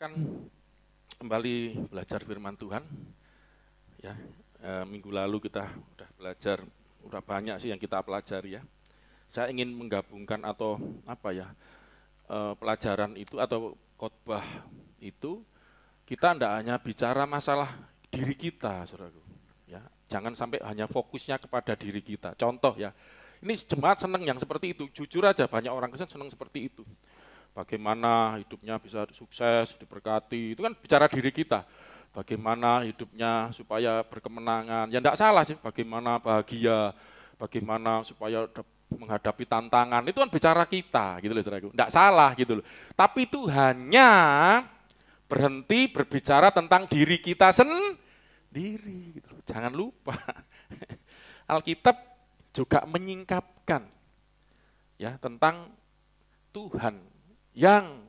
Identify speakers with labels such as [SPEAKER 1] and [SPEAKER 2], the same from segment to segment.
[SPEAKER 1] Kan kembali belajar firman Tuhan, ya. Minggu lalu kita udah belajar, udah banyak sih yang kita pelajari ya. Saya ingin menggabungkan atau pelajaran itu atau khotbah itu kita tidak hanya bicara masalah diri kita, saudaraku. Ya, jangan sampai hanya fokusnya kepada diri kita. Contoh ya, ini jemaat senang yang seperti itu. Jujur aja banyak orang Kristen senang seperti itu. Bagaimana hidupnya bisa sukses, diberkati, itu kan bicara diri kita. Bagaimana hidupnya supaya berkemenangan, ya enggak salah sih, bagaimana bahagia, bagaimana supaya menghadapi tantangan, itu kan bicara kita, gitu loh saudaraku. Enggak salah gitu loh. Tapi itu hanya berhenti berbicara tentang diri kita sendiri, gitu loh. Jangan lupa, Alkitab juga menyingkapkan ya tentang Tuhan yang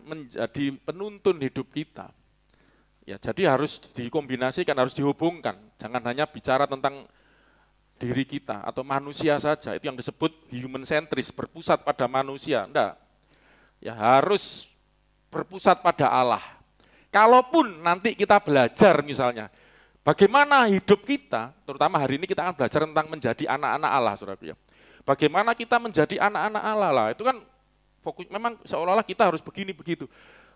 [SPEAKER 1] menjadi penuntun hidup kita. Ya, jadi harus dikombinasikan, harus dihubungkan. Jangan hanya bicara tentang diri kita atau manusia saja. Itu yang disebut human centris, berpusat pada manusia. Enggak. Ya, harus berpusat pada Allah. Kalaupun nanti kita belajar misalnya, bagaimana hidup kita, terutama hari ini kita akan belajar tentang menjadi anak-anak Allah, saudaraku ya. Bagaimana kita menjadi anak-anak Allah lah, itu kan fokus, memang seolah-olah kita harus begini begitu.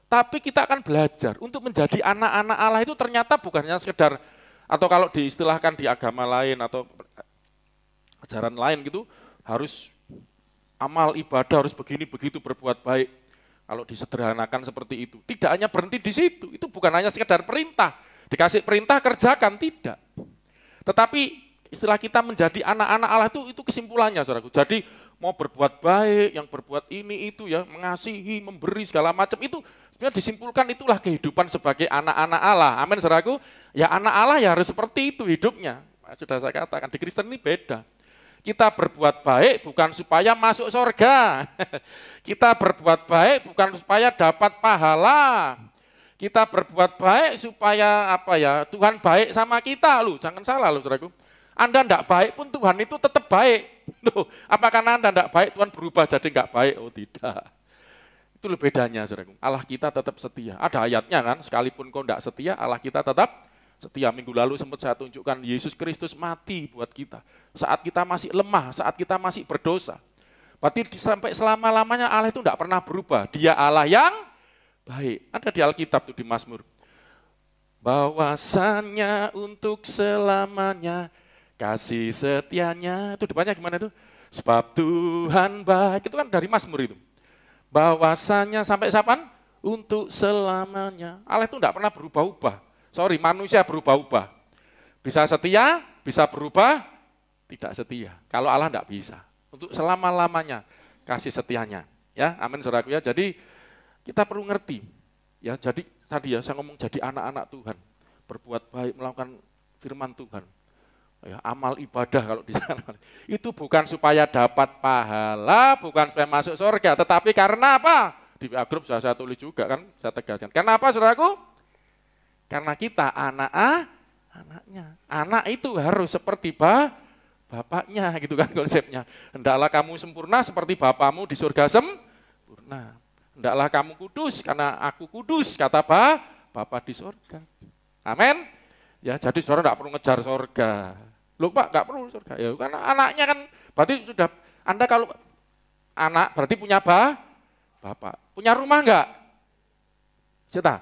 [SPEAKER 1] Tapi kita akan belajar untuk menjadi anak-anak Allah itu ternyata bukan hanya sekedar, atau kalau diistilahkan di agama lain atau ajaran lain gitu, harus amal ibadah harus begini begitu berbuat baik. Kalau disederhanakan seperti itu, tidak hanya berhenti di situ, itu bukan hanya sekedar perintah, dikasih perintah kerjakan, tidak. Tetapi istilah kita menjadi anak-anak Allah itu kesimpulannya, saudaraku. Jadi mau berbuat baik, yang berbuat ini itu ya, mengasihi, memberi segala macam itu sebenarnya disimpulkan itulah kehidupan sebagai anak-anak Allah. Amin, saudaraku. Ya anak Allah ya harus seperti itu hidupnya. Sudah saya katakan di Kristen ini beda. Kita berbuat baik bukan supaya masuk surga. Kita berbuat baik bukan supaya dapat pahala. Kita berbuat baik supaya Tuhan baik sama kita loh. Jangan salah loh, saudaraku. Anda tidak baik pun Tuhan itu tetap baik. Loh, apakah Anda tidak baik Tuhan berubah jadi enggak baik? Oh tidak. Itu loh bedanya, saudaraku. Allah kita tetap setia. Ada ayatnya kan, sekalipun kau tidak setia, Allah kita tetap setia. Minggu lalu sempat saya tunjukkan Yesus Kristus mati buat kita. Saat kita masih lemah, saat kita masih berdosa. Berarti sampai selama-lamanya Allah itu tidak pernah berubah. Dia Allah yang baik. Ada di Alkitab tuh di Mazmur. Bahwasannya untuk selamanya kasih setianya, itu depannya gimana itu? Sebab Tuhan baik, itu kan dari Mazmur itu. Bahwasannya sampai kapan? Untuk selamanya. Allah itu tidak pernah berubah-ubah. Sorry, manusia berubah-ubah. Bisa setia, bisa berubah, tidak setia. Kalau Allah tidak bisa. Untuk selama-lamanya kasih setianya. Ya, amin saudaraku ya. Jadi kita perlu ngerti. Ya, jadi tadi ya saya ngomong jadi anak-anak Tuhan. Berbuat baik, melakukan firman Tuhan. Ya, amal ibadah kalau di sana itu bukan supaya dapat pahala, bukan supaya masuk surga, tetapi karena apa? Di grup saya tulis juga kan, saya tegaskan. Karena apa, saudaraku? Karena kita anaknya. Anak itu harus seperti bapaknya, gitu kan konsepnya. Hendaklah kamu sempurna seperti bapamu di surga sempurna. Hendaklah kamu kudus karena aku kudus, kata Bapa di surga. Amin. Ya, jadi saudara tidak perlu ngejar surga. Loh Pak, nggak perlu surga. Ya, karena anaknya kan, berarti sudah, Anda kalau anak berarti punya bapak. Punya rumah enggak? Cita.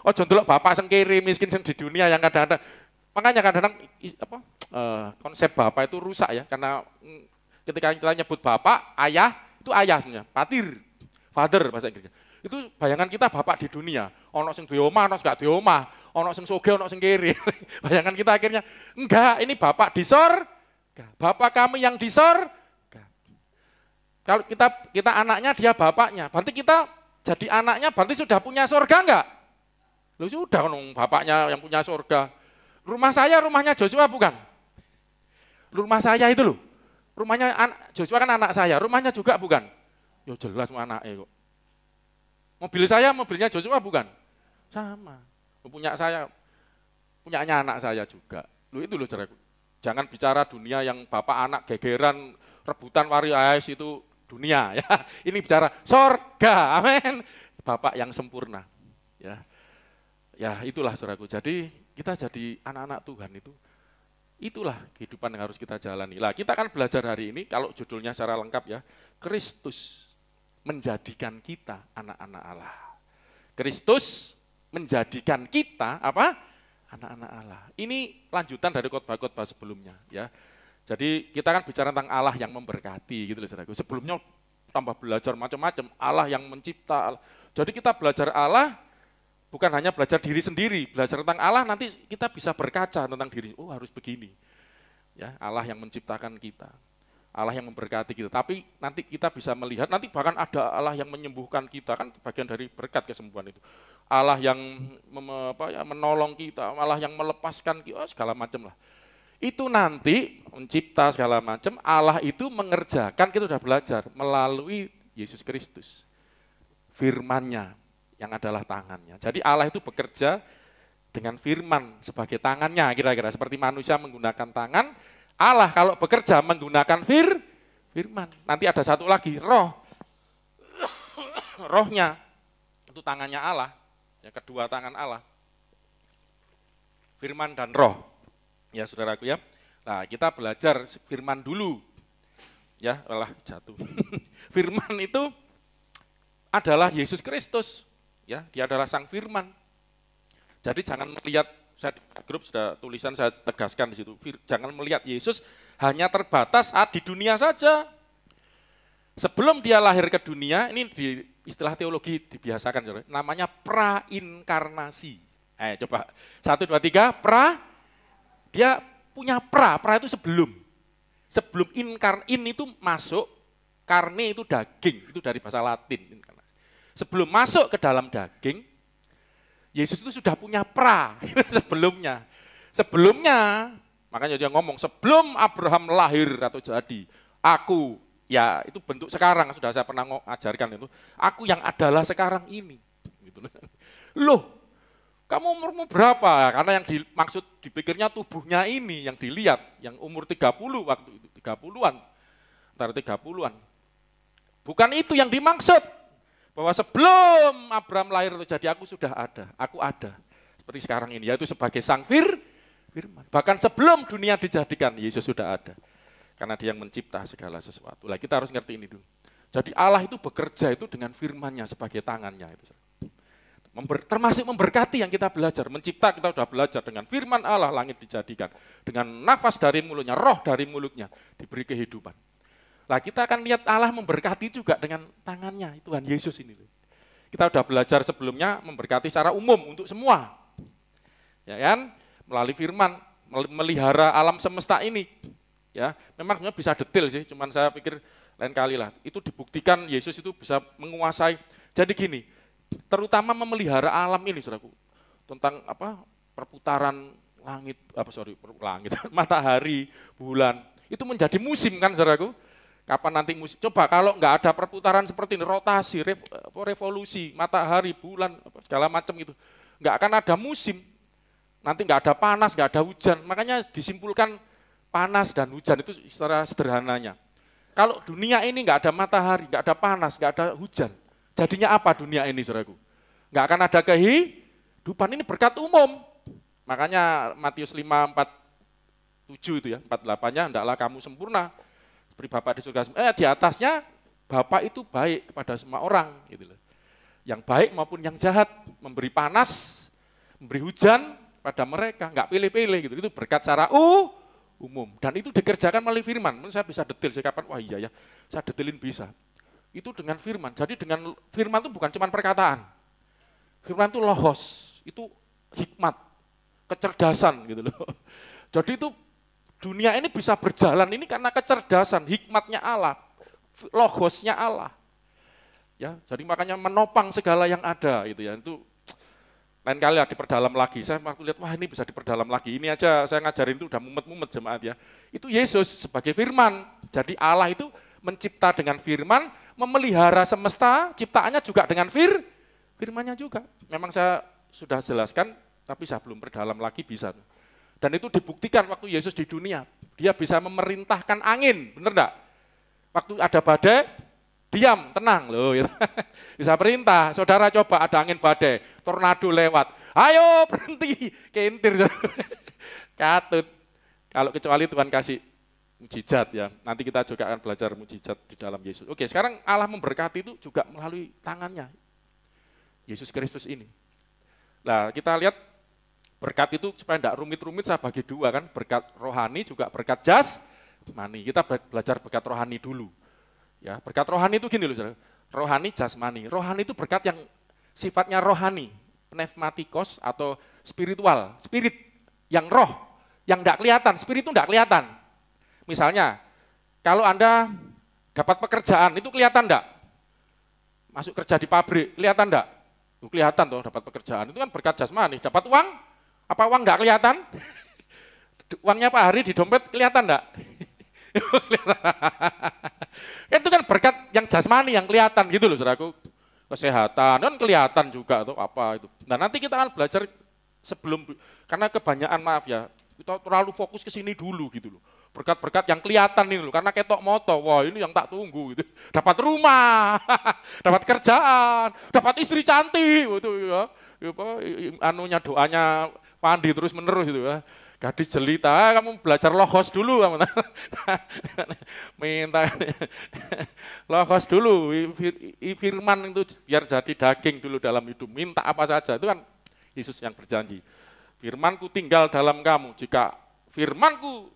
[SPEAKER 1] Oh, jontrok bapak sing kiri miskin sing di dunia yang kadang-kadang. Makanya kadang-kadang konsep bapak itu rusak ya, karena ketika kita nyebut bapak, ayah, itu ayah sebenarnya, father bahasa Inggrisnya. Itu bayangan kita bapak di dunia. Ono sing duwe omah, ono sing gak duwe omah, ono sing sugih, ono sing kiri. Bayangan kita akhirnya enggak, ini bapak di surga. Bapak kami yang di surga. Kalau kita anaknya, dia bapaknya. Berarti kita jadi anaknya, berarti sudah punya surga enggak? Loh sudah kan bapaknya yang punya surga. Rumah saya, rumahnya Joshua bukan? Rumah saya itu loh. Rumahnya Joshua kan anak saya, rumahnya juga bukan? Ya jelas anaknya kok. Mobil saya, mobilnya Joshua bukan? Sama. Punya saya, punyanya anak saya juga. Loh itu loh saudaraku. Jangan bicara dunia yang bapak anak gegeran, rebutan waris itu dunia ya. Ini bicara sorga, amin. Bapak yang sempurna. Ya, ya itulah saudaraku. Jadi kita jadi anak-anak Tuhan itulah kehidupan yang harus kita jalani. Lah kita akan belajar hari ini, kalau judulnya secara lengkap ya, Kristus menjadikan kita anak-anak Allah. Kristus menjadikan kita apa? Anak-anak Allah. Ini lanjutan dari khotbah-khotbah sebelumnya ya. Jadi kita kan bicara tentang Allah yang memberkati gitu loh saudaraku. Sebelumnya tambah belajar macam-macam, Allah yang mencipta. Jadi kita belajar Allah bukan hanya belajar diri sendiri, belajar tentang Allah nanti kita bisa berkaca tentang diri. Oh harus begini. Ya, Allah yang menciptakan kita. Allah yang memberkati kita. Tapi nanti kita bisa melihat, nanti bahkan ada Allah yang menyembuhkan kita, kan bagian dari berkat kesembuhan itu. Allah yang menolong kita, Allah yang melepaskan kita, segala macam lah. Itu nanti mencipta segala macam, Allah itu mengerjakan, kita sudah belajar, melalui Yesus Kristus. Firman-Nya yang adalah tangannya. Jadi Allah itu bekerja dengan firman sebagai tangannya, kira-kira seperti manusia menggunakan tangan, Allah kalau bekerja menggunakan firman. Nanti ada satu lagi, roh. Rohnya, itu tangannya Allah, ya, kedua tangan Allah. Firman dan roh. Ya saudaraku ya. Nah kita belajar firman dulu. Ya, jatuh. Firman itu adalah Yesus Kristus. Ya, dia adalah sang firman. Jadi jangan melihat, saya di grup sudah tulisan saya tegaskan di situ. Jangan melihat Yesus hanya terbatas di dunia saja. Sebelum dia lahir ke dunia, ini di istilah teologi dibiasakan, namanya prainkarnasi. Coba 1, 2, 3, dia punya pra itu sebelum. Sebelum in itu masuk, karne itu daging, itu dari bahasa Latin. Sebelum masuk ke dalam daging, Yesus itu sudah punya pra sebelumnya. Sebelumnya, makanya dia ngomong, sebelum Abraham lahir atau jadi, aku, ya itu bentuk sekarang, sudah saya pernah ajarkan itu, aku yang adalah sekarang ini. Loh, kamu umurmu berapa? Karena yang dimaksud dipikirnya tubuhnya ini, yang dilihat, yang umur 30 waktu itu, 30-an, antara 30-an. Bukan itu yang dimaksud, bahwa sebelum Abraham lahir jadi aku sudah ada, aku ada. Seperti sekarang ini, yaitu sebagai sang firman. Bahkan sebelum dunia dijadikan, Yesus sudah ada. Karena dia yang mencipta segala sesuatu. Lah kita harus ngerti ini dulu. Jadi Allah itu bekerja itu dengan firman-Nya sebagai tangannya. Itu. Termasuk memberkati yang kita belajar, mencipta kita sudah belajar dengan firman Allah langit dijadikan, dengan nafas dari mulutnya, roh dari mulutnya diberi kehidupan. Nah kita akan lihat Allah memberkati juga dengan tangannya, Tuhan Yesus ini. Kita sudah belajar sebelumnya memberkati secara umum untuk semua, ya kan? Melalui firman, melihara alam semesta ini, ya memang bisa detail sih, cuman saya pikir lain kali lah. Itu dibuktikan Yesus itu bisa menguasai. Jadi gini. Terutama memelihara alam ini, saudaraku, tentang perputaran langit, matahari, bulan, itu menjadi musim kan, saudaraku. Kapan nanti musim? Coba kalau nggak ada perputaran seperti ini, rotasi, revolusi, matahari, bulan, segala macam itu, nggak akan ada musim. Nanti nggak ada panas, nggak ada hujan. Makanya disimpulkan panas dan hujan itu secara sederhananya. Kalau dunia ini nggak ada matahari, nggak ada panas, nggak ada hujan. Jadinya apa dunia ini, saudaraku? Nggak akan ada kehidupan, ini berkat umum. Makanya Matius 5:47 itu ya, 48-nya, hendaklah kamu sempurna seperti Bapa di surga. Di atasnya Bapa itu baik kepada semua orang, gitu loh. Yang baik maupun yang jahat, memberi panas, memberi hujan pada mereka, nggak pilih-pilih gitu. Itu berkat secara umum. Dan itu dikerjakan melalui firman. Saya bisa detail, saya kapan, wah iya ya, saya detailin bisa. Itu dengan firman. Jadi dengan firman itu bukan cuma perkataan. Firman itu logos, itu hikmat, kecerdasan gitu loh. Jadi itu dunia ini bisa berjalan ini karena kecerdasan, hikmatnya Allah, logosnya Allah. Ya, jadi makanya menopang segala yang ada gitu ya. Itu lain kali ya diperdalam lagi. Saya waktu lihat wah ini bisa diperdalam lagi. Ini aja saya ngajarin itu udah mumet-mumet jemaat ya. Itu Yesus sebagai firman. Jadi Allah itu mencipta dengan firman, memelihara semesta, ciptaannya juga dengan firman-Nya juga. Memang saya sudah jelaskan, tapi saya belum perdalam lagi bisa. Dan itu dibuktikan waktu Yesus di dunia. Dia bisa memerintahkan angin, benar enggak? Waktu ada badai, diam, tenang loh. Gitu. Bisa perintah, saudara coba ada angin badai, tornado lewat, ayo berhenti, kentir. Katut. Kalau kecuali Tuhan kasih mujizat ya, nanti kita juga akan belajar mujizat di dalam Yesus. Oke, sekarang Allah memberkati itu juga melalui tangannya, Yesus Kristus ini. Nah, kita lihat berkat itu supaya tidak rumit-rumit saya bagi dua kan, berkat rohani juga berkat jasmani. Kita belajar berkat rohani dulu. Ya, berkat rohani itu gini loh, saudara. Rohani, jasmani. Rohani itu berkat yang sifatnya rohani, pneumatikos atau spiritual, spirit yang roh, yang tidak kelihatan, spirit itu tidak kelihatan. Misalnya, kalau Anda dapat pekerjaan, itu kelihatan enggak? Masuk kerja di pabrik, kelihatan enggak? Kelihatan tuh dapat pekerjaan, itu kan berkat jasmani. Dapat uang, apa uang enggak kelihatan? Uangnya Pak Hari di dompet kelihatan enggak? Itu kan berkat yang jasmani, yang kelihatan gitu loh saudaraku. Kesehatan, kan kelihatan juga tuh apa itu. Nah nanti kita akan belajar sebelum, karena kebanyakan maaf ya, kita terlalu fokus ke sini dulu gitu loh. Berkat-berkat yang kelihatan ini loh, karena ketok moto, wah ini yang tak tunggu gitu. Dapat rumah, dapat kerjaan, dapat istri cantik, gitu ya. Anunya doanya Pandi terus menerus gitu ya. Gadis jelita, kamu belajar logos dulu kamu. Minta logos dulu, firman itu biar jadi daging dulu dalam hidup. Minta apa saja, itu kan Yesus yang berjanji. Firmanku tinggal dalam kamu, jika firmanku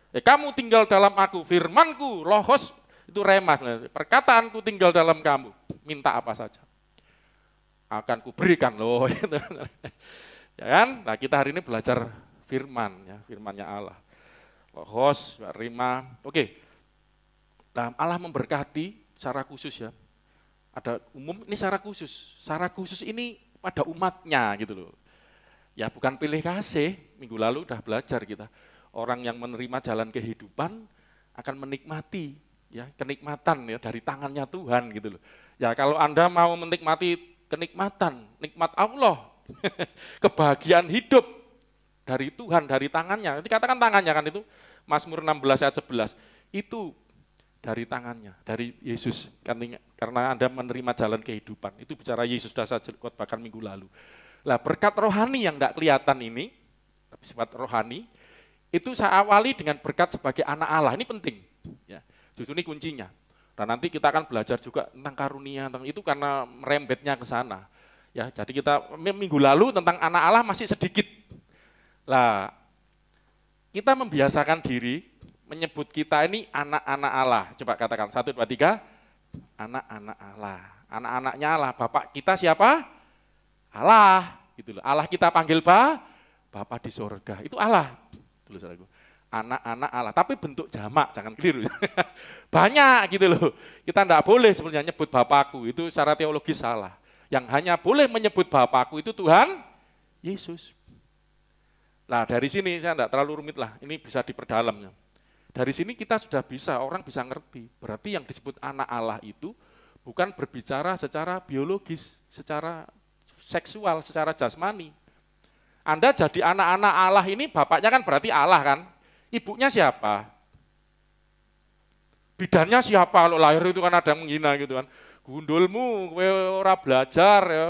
[SPEAKER 1] kamu tinggal dalam aku, firmanku, logos, itu remas, perkataanku tinggal dalam kamu, minta apa saja. Akan kuberikan loh. Ya kan? Nah kita hari ini belajar firman, ya, firmannya Allah. Logos, rima, oke. Nah Allah memberkati secara khusus ya. Ada umum, ini secara khusus. Secara khusus ini pada umatnya gitu loh. Ya bukan pilih kasih, minggu lalu udah belajar kita. Orang yang menerima jalan kehidupan akan menikmati ya kenikmatan ya dari tangannya Tuhan gitu loh. Ya kalau Anda mau menikmati kenikmatan, nikmat Allah, kebahagiaan hidup dari Tuhan, dari tangannya. Dikatakan tangannya kan itu Mazmur 16 ayat 11. Itu dari tangannya, dari Yesus. Karena Anda menerima jalan kehidupan. Itu bicara Yesus, sudah saya khotbahkan minggu lalu. Lah berkat rohani yang tidak kelihatan ini, tapi sifat rohani, itu saya awali dengan berkat sebagai anak Allah, ini penting. Ya, justru ini kuncinya. Dan nanti kita akan belajar juga tentang karunia, tentang itu karena merembetnya ke sana. Ya, jadi kita minggu lalu tentang anak Allah masih sedikit. Lah, kita membiasakan diri menyebut kita ini anak-anak Allah. Coba katakan 1, 2, 3, anak-anak Allah. Anak-anaknya Allah. Bapak kita siapa? Allah. Gitu loh. Allah kita panggil Bapa di surga. Itu Allah. Anak-anak Allah, tapi bentuk jamak, jangan keliru. Banyak gitu loh. Kita tidak boleh sebenarnya nyebut Bapakku, itu secara teologis salah. Yang hanya boleh menyebut Bapakku itu Tuhan Yesus. Nah dari sini saya tidak terlalu rumit lah, ini bisa diperdalamnya. Dari sini kita sudah bisa, orang bisa ngerti. Berarti yang disebut anak Allah itu bukan berbicara secara biologis, secara seksual, secara jasmani. Anda jadi anak-anak Allah ini, bapaknya kan berarti Allah kan. Ibunya siapa? Bidannya siapa? Kalau lahir itu kan ada yang menghina gitu kan. Gundulmu, kowe ora belajar ya,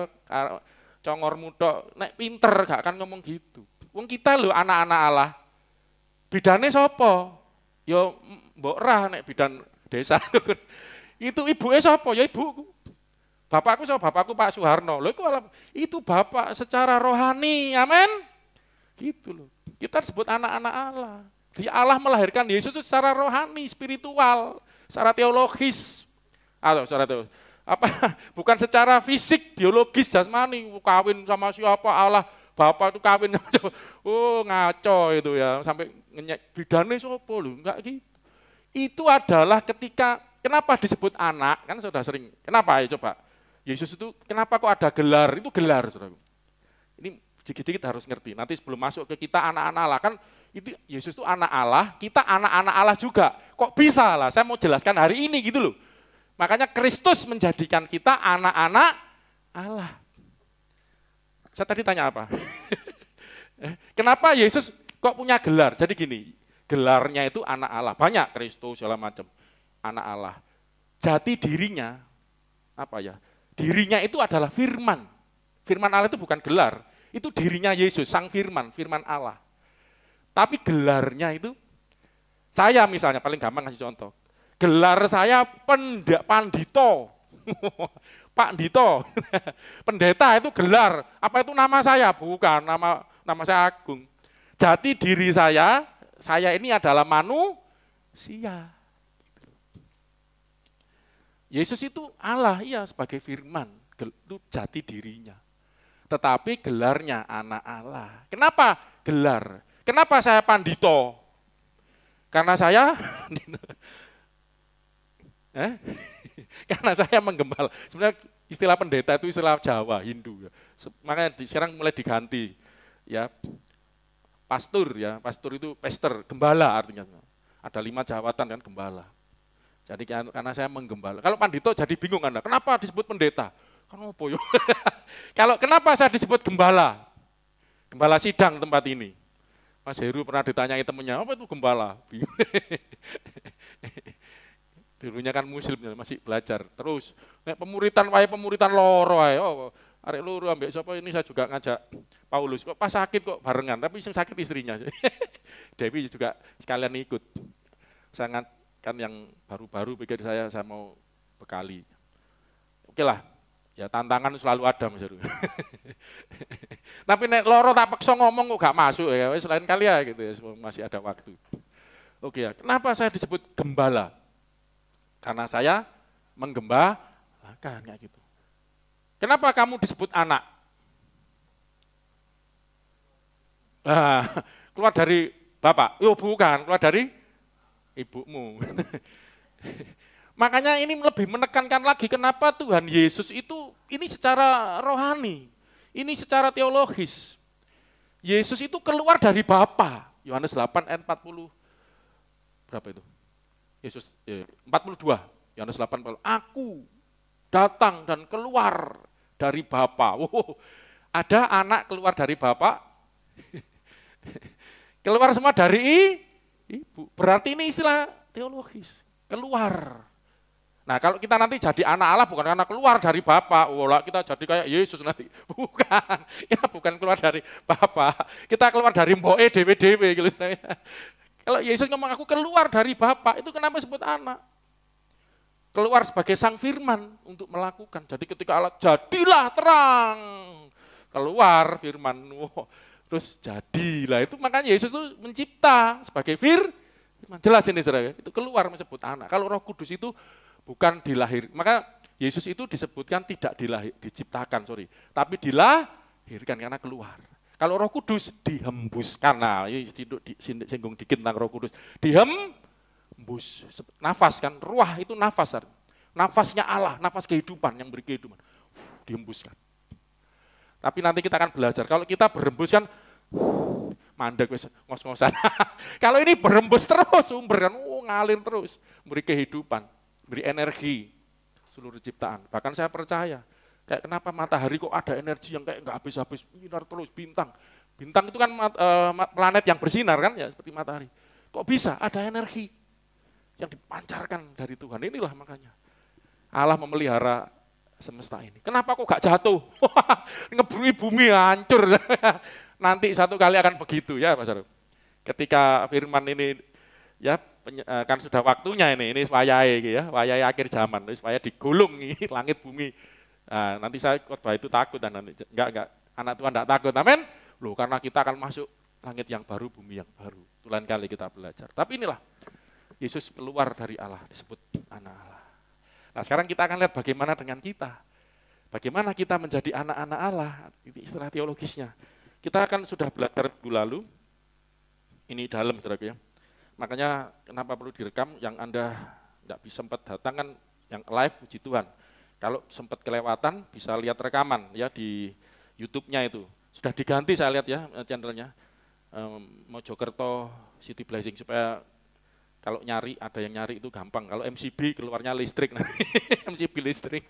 [SPEAKER 1] congormu tok, nek pinter gak akan ngomong gitu. Wong kita lho anak-anak Allah. Bidane sapa? Ya mbok rah nek bidan desa. Itu ibuke sapa? Ya ibuku. Bapakku sama bapakku Pak Soeharno, loh itu bapak secara rohani, amin. Gitu loh. Kita disebut anak-anak Allah. Di Allah melahirkan Yesus secara rohani, spiritual, secara teologis. Atau secara teologis. Apa? Bukan secara fisik, biologis, jasmani, kawin sama siapa Allah, bapak itu kawin. Oh ngaco itu ya, sampai ngenyek bidane sapa lho, enggak gitu. Itu adalah ketika, kenapa disebut anak, kan sudah sering, kenapa ya coba? Yesus itu kenapa kok ada gelar? Itu gelar, saudara. Ini dikit-dikit harus ngerti. Nanti sebelum masuk ke kita anak-anak Allah, kan itu Yesus itu anak Allah, kita anak-anak Allah juga. Kok bisa lah? Saya mau jelaskan hari ini gitu loh. Makanya Kristus menjadikan kita anak-anak Allah. Saya tadi tanya apa? Kenapa Yesus kok punya gelar? Jadi gini, gelarnya itu anak Allah. Banyak Kristus segala macam. Anak Allah. jati dirinya, apa ya? Dirinya itu adalah firman. Firman Allah itu bukan gelar, itu dirinya Yesus, sang firman, firman Allah. Tapi gelarnya itu, saya misalnya paling gampang kasih contoh. Gelar saya pandito. Pak Dito. Pendeta itu gelar. Apa itu nama saya? Bukan, nama saya Agung. Jati diri saya ini adalah manusia. Yesus itu Allah, iya sebagai firman, itu jati dirinya. Tetapi gelarnya anak Allah. Kenapa gelar? Kenapa saya pandito? Karena saya karena saya menggembala. Sebenarnya istilah pendeta itu istilah Jawa, Hindu. Makanya sekarang mulai diganti. Ya, pastor ya, pastor itu pester, gembala artinya. Ada 5 jawatan kan gembala. Jadi karena saya menggembala. Kalau pandito jadi bingung Anda, kenapa disebut pendeta? Kan apa ya? Kalau kenapa saya disebut gembala? Gembala sidang tempat ini. Mas Heru pernah ditanyai temennya, apa itu gembala? Dulunya kan muslim, masih belajar. Terus, pemuritan loro ae. Oh, arek loro ambek sapa ini saya juga ngajak Paulus. Kok pas sakit kok barengan, tapi yang sakit istrinya. Dewi juga sekalian ikut. Sangat kan yang baru-baru pikir saya mau bekali. Oke lah, ya tantangan selalu ada Mas Heru. Tapi nek loro tak paksa ngomong kok gak masuk ya, selain kali ya gitu ya, masih ada waktu. Oke ya, kenapa saya disebut gembala? Karena saya menggembalakan kayak gitu. Kenapa kamu disebut anak? Keluar dari bapak? Yo bukan, keluar dari ibumu. Makanya ini lebih menekankan lagi kenapa Tuhan Yesus itu ini secara rohani, ini secara teologis. Yesus itu keluar dari Bapa. Yohanes 8 ayat 40. Berapa itu? Yesus 42. Yohanes 8, aku datang dan keluar dari Bapa. Wow, ada anak keluar dari Bapa. Keluar semua dari ibu. Berarti ini istilah teologis. Keluar. Nah kalau kita nanti jadi anak Allah bukan karena keluar dari Bapa, kita jadi kayak Yesus nanti. Bukan, ya bukan keluar dari Bapa. Kita keluar dari mboke dewe-dewe. Gitu. Kalau Yesus ngomong aku keluar dari Bapa, itu kenapa disebut anak? Keluar sebagai sang firman untuk melakukan. Jadi ketika Allah jadilah terang, keluar firman, terus jadilah. Itu makanya Yesus itu mencipta sebagai firman. Jelas ini saudara, itu keluar menyebut anak. Kalau Roh Kudus itu bukan dilahir, maka Yesus itu disebutkan tidak diciptakan, tapi dilahirkan karena keluar. Kalau Roh Kudus dihembuskan, nah ini singgung dikit tentang Roh Kudus, dihembus, nafas kan, ruah itu nafas, nafasnya Allah, nafas kehidupan yang beri kehidupan, dihembuskan. Tapi nanti kita akan belajar, kalau kita berhembus kan, mandek ngos-ngosan. Kalau ini berhembus terus, sumber kan, ngalir terus, beri kehidupan, beri energi seluruh ciptaan. Bahkan saya percaya, kayak kenapa matahari kok ada energi yang kayak nggak habis-habis, nyinar terus, bintang. Bintang itu kan planet yang bersinar kan, ya seperti matahari. Kok bisa ada energi yang dipancarkan dari Tuhan, inilah makanya. Allah memelihara semesta ini. Kenapa kok gak jatuh? Ngebrui bumi hancur. Nanti satu kali akan begitu ya Mas Arif. Ketika firman ini ya kan sudah waktunya ini wayai ya, wayai akhir zaman, supaya digulung ini langit bumi. Nah, nanti saya khotbah itu takut dan nanti enggak anak Tuhan enggak takut. Amin. Loh, karena kita akan masuk langit yang baru, bumi yang baru. Itu lain kali kita belajar. Tapi inilah Yesus keluar dari Allah disebut anak Allah. Nah, sekarang kita akan lihat bagaimana dengan kita. Bagaimana kita menjadi anak-anak Allah, ini istilah teologisnya. Kita akan sudah belajar minggu lalu, ini dalam saudara ya. Makanya kenapa perlu direkam, yang Anda tidak bisa sempat datang kan yang live, puji Tuhan. Kalau sempat kelewatan bisa lihat rekaman ya di YouTube-nya itu. Sudah diganti saya lihat ya channelnya, Mojokerto City Blessing, supaya kalau nyari, ada yang nyari itu gampang. Kalau MCB keluarnya listrik, MCB listrik.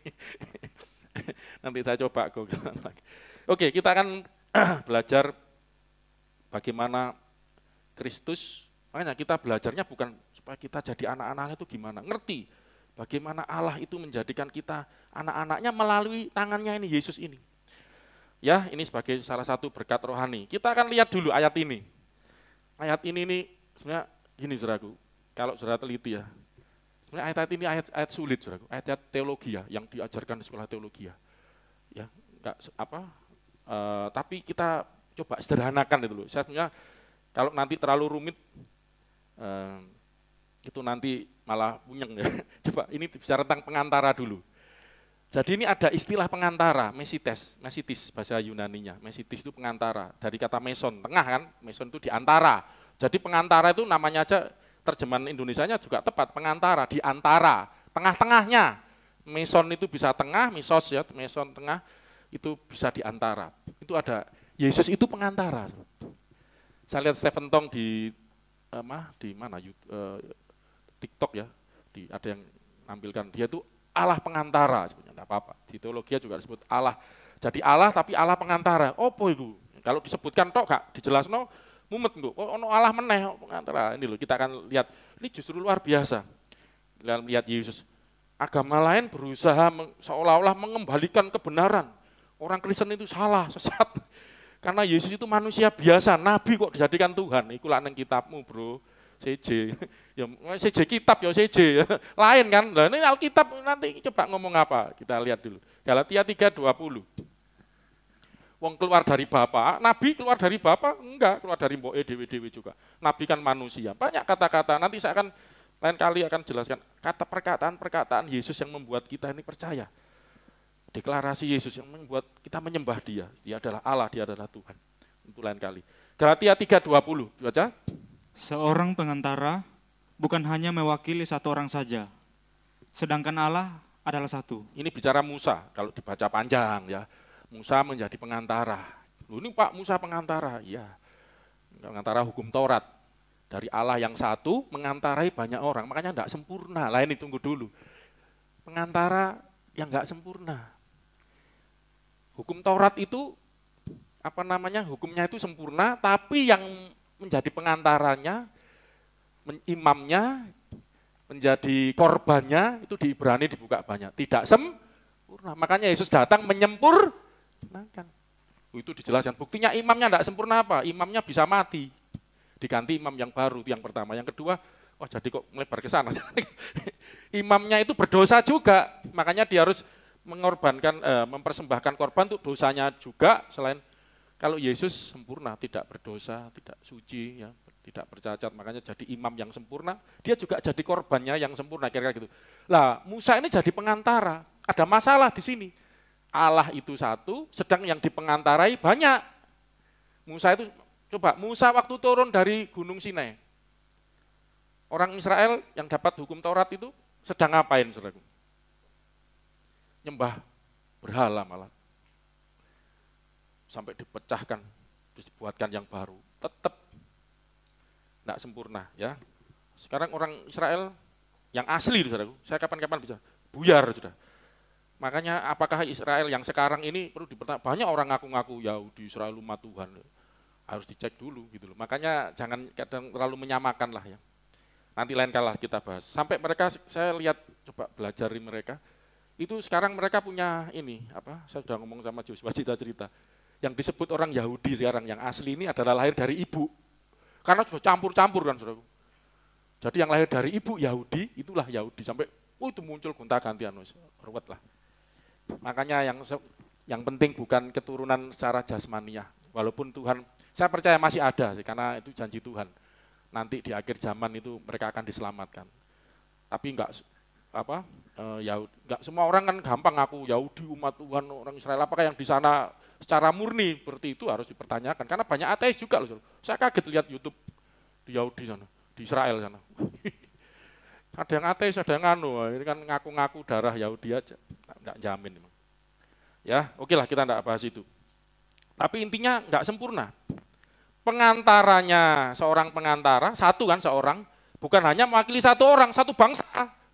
[SPEAKER 1] Nanti saya coba google lagi. Oke, kita akan belajar bagaimana Kristus, makanya kita belajarnya bukan supaya kita jadi anak-anak itu gimana, ngerti Bagaimana Allah itu menjadikan kita anak-anaknya melalui tangannya ini, Yesus ini. Ya, ini sebagai salah satu berkat rohani. Kita akan lihat dulu ayat ini. Ayat ini nih sebenarnya gini saudaraku, kalau saudara teliti ya. Sebenarnya ayat ini ayat sulit saudaraku, ayat teologi ya, yang diajarkan di sekolah teologi ya. Ya, enggak apa, tapi kita coba sederhanakan itu loh. Saya sebenarnya kalau nanti terlalu rumit, itu nanti malah punyeng ya. Coba ini bicara tentang pengantara dulu. Jadi ini ada istilah pengantara, mesitis bahasa Yunaninya. Mesitis itu pengantara, dari kata meson, tengah kan, meson itu di antara. Jadi pengantara itu namanya aja, terjemahan Indonesianya juga tepat, pengantara, di antara, tengah-tengahnya. Meson itu bisa tengah, misos ya, meson tengah, itu bisa di antara. Itu ada, Yesus itu pengantara. Saya lihat Stephen Tong di mana, TikTok ya, ada yang nampilkan, dia itu Allah pengantara, sebenarnya enggak apa-apa. Di teologi juga disebut Allah. Jadi Allah tapi Allah pengantara. Apa itu? Kalau disebutkan tok gak dijelasno mumet engko. Oh ono Allah meneh pengantara. Ini loh kita akan lihat. Ini justru luar biasa. Kita lihat Yesus. Agama lain berusaha seolah-olah mengembalikan kebenaran. Orang Kristen itu salah, sesat. Karena Yesus itu manusia biasa, nabi kok dijadikan Tuhan. Iku lak nang kitabmu, Bro. CJ, ya CJ kitab ya CJ, lain kan, nah, ini Alkitab nanti coba ngomong apa, kita lihat dulu. Galatia 3:20, wong keluar dari Bapa, Nabi keluar dari Bapa, enggak, keluar dari mboke dewe-dewe juga. Nabi kan manusia, banyak kata-kata, nanti saya akan lain kali akan jelaskan, kata perkataan Yesus yang membuat kita ini percaya. Deklarasi Yesus yang membuat kita menyembah dia adalah Allah, dia adalah Tuhan. Itu lain kali. Galatia 3:20, baca.
[SPEAKER 2] Seorang pengantara bukan hanya mewakili satu orang saja, sedangkan Allah adalah satu.
[SPEAKER 1] Ini bicara Musa, kalau dibaca panjang ya, Musa menjadi pengantara. Loh, ini Pak Musa pengantara, iya, pengantara hukum Taurat. Dari Allah yang satu mengantarai banyak orang, makanya enggak sempurna, lain ditunggu dulu. Pengantara yang enggak sempurna. Hukum Taurat itu, hukumnya itu sempurna, tapi yang menjadi pengantaranya, imamnya, menjadi korbannya, itu di Ibrani dibuka banyak. Tidak sempurna. Makanya Yesus datang menyempurnakan. Itu dijelaskan. Buktinya imamnya tidak sempurna apa? Imamnya bisa mati. Diganti imam yang baru, itu yang pertama. Yang kedua, jadi kok melebar ke sana. Imamnya itu berdosa juga. Makanya dia harus mengorbankan, mempersembahkan korban untuk dosanya juga, selain kalau Yesus sempurna, tidak berdosa, tidak suci, ya, tidak bercacat, makanya jadi imam yang sempurna, dia juga jadi korbannya yang sempurna, kira-kira gitu. Lah, Musa ini jadi pengantara, ada masalah di sini. Allah itu satu, sedang yang dipengantarai banyak. Musa itu, coba, Musa waktu turun dari Gunung Sinai, orang Israel yang dapat hukum Taurat itu sedang ngapain, saudaraku? Nyembah berhala malah. Sampai dipecahkan, dibuatkan yang baru, tetap tidak sempurna ya. Sekarang orang Israel yang asli, saudaraku, saya kapan-kapan bisa buyar sudah. Makanya apakah Israel yang sekarang ini perlu dipertanyakan, banyak orang ngaku-ngaku Yahudi Israel umat Tuhan, harus dicek dulu gitu loh. Makanya jangan kadang terlalu menyamakan lah ya. Nanti lain kali kita bahas. Sampai mereka, saya lihat coba belajari mereka, itu sekarang mereka punya ini saya sudah ngomong sama Joshua cerita. Yang disebut orang Yahudi sekarang, yang asli ini adalah lahir dari ibu. Karena sudah campur-campur kan, saudaraku. Jadi yang lahir dari ibu Yahudi, itulah Yahudi. Sampai, itu muncul gonta-gantian, ruwet lah. Makanya yang penting bukan keturunan secara jasmaniah. Walaupun Tuhan, saya percaya masih ada, karena itu janji Tuhan. Nanti di akhir zaman itu mereka akan diselamatkan. Tapi enggak semua orang kan gampang ngaku Yahudi umat Tuhan, orang Israel, apakah yang di sana secara murni seperti itu harus dipertanyakan, karena banyak ateis juga loh. Saya kaget lihat YouTube di Yahudi sana, di Israel sana. Ada yang ateis, ada yang ini kan ngaku-ngaku darah Yahudi aja, enggak jamin. Ya, oke lah kita enggak bahas itu. Tapi intinya enggak sempurna. Pengantaranya, seorang pengantara, satu kan seorang, bukan hanya mewakili satu orang, satu bangsa.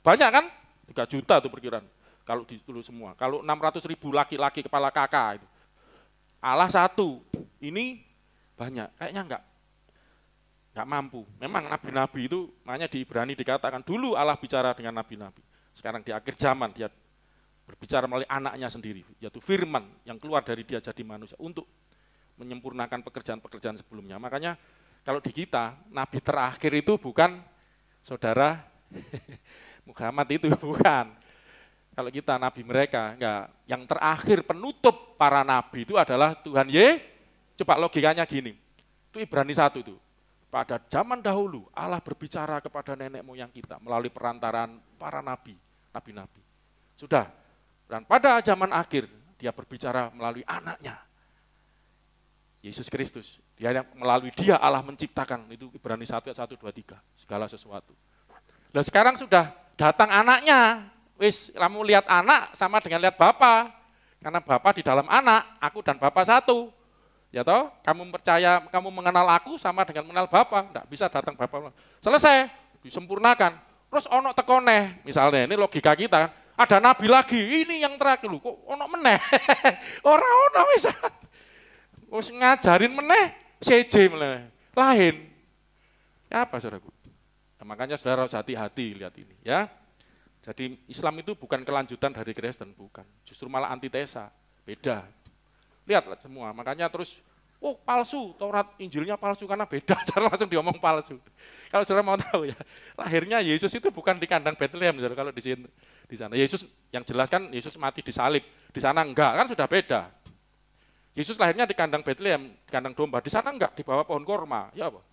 [SPEAKER 1] Banyak kan? 3 juta itu perkiraan, kalau ditulis semua. Kalau 600.000 laki-laki kepala kakak itu. Allah satu, ini banyak, kayaknya enggak mampu. Memang nabi-nabi itu, makanya di Ibrani dikatakan, dulu Allah bicara dengan nabi-nabi. Sekarang di akhir zaman dia berbicara melalui anaknya sendiri, yaitu firman yang keluar dari dia jadi manusia untuk menyempurnakan pekerjaan-pekerjaan sebelumnya. Makanya kalau di kita, nabi terakhir itu bukan saudara Muhammad itu, bukan. Kalau kita nabi mereka, enggak. Yang terakhir penutup para nabi itu adalah Tuhan Coba logikanya gini, itu Ibrani 1 itu. Pada zaman dahulu Allah berbicara kepada nenek moyang kita melalui perantaraan para nabi, nabi-nabi. Sudah, dan pada zaman akhir dia berbicara melalui anaknya, Yesus Kristus. Melalui dia Allah menciptakan, itu Ibrani 1 ayat 1, 2, 3, segala sesuatu. Nah sekarang sudah datang anaknya, wis kamu lihat anak sama dengan lihat Bapa, karena Bapa di dalam anak, aku dan Bapa satu. Ya toh, kamu percaya, kamu mengenal aku sama dengan mengenal Bapa, enggak bisa datang Bapa. Selesai, disempurnakan. Terus ono tekoneh, misalnya ini logika kita kan, ada nabi lagi, ini yang terakhir lu, kok ono meneh. Ora wis. Wis ngajarin meneh, CJ meneh. Lain. Ya apa Saudaraku? Nah, makanya saudara harus hati-hati lihat ini ya. Jadi Islam itu bukan kelanjutan dari Kristen, bukan. Justru malah antitesa, beda. Lihatlah semua, makanya terus, oh palsu, Taurat Injilnya palsu karena beda, cara langsung diomong palsu. Kalau saudara mau tahu ya, lahirnya Yesus itu bukan di kandang Bethlehem, saudara, kalau di sini, di sana. Yesus yang jelas kan Yesus mati disalib, di sana enggak, kan sudah beda. Yesus lahirnya di kandang Bethlehem, di kandang domba, di sana enggak, di bawah pohon korma, ya apa?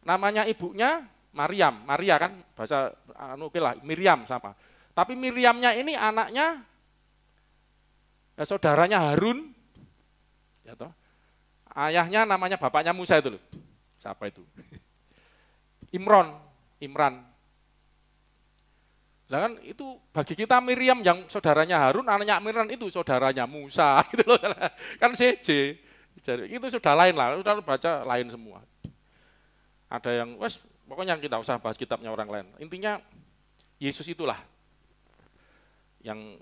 [SPEAKER 1] Namanya ibunya Maryam, Maria kan bahasa oke lah, Miriam sama. Tapi Miriamnya ini anaknya saudaranya Harun. Ya toh. Ayahnya namanya bapaknya Musa itu loh. Siapa itu? Imran. Lah kan itu bagi kita Miriam yang saudaranya Harun, anaknya Imran itu saudaranya Musa gitu loh. Kan CJ. Itu sudah lain lah, sudah baca lain semua. Ada yang pokoknya kita usah bahas kitabnya orang lain. Intinya Yesus itulah yang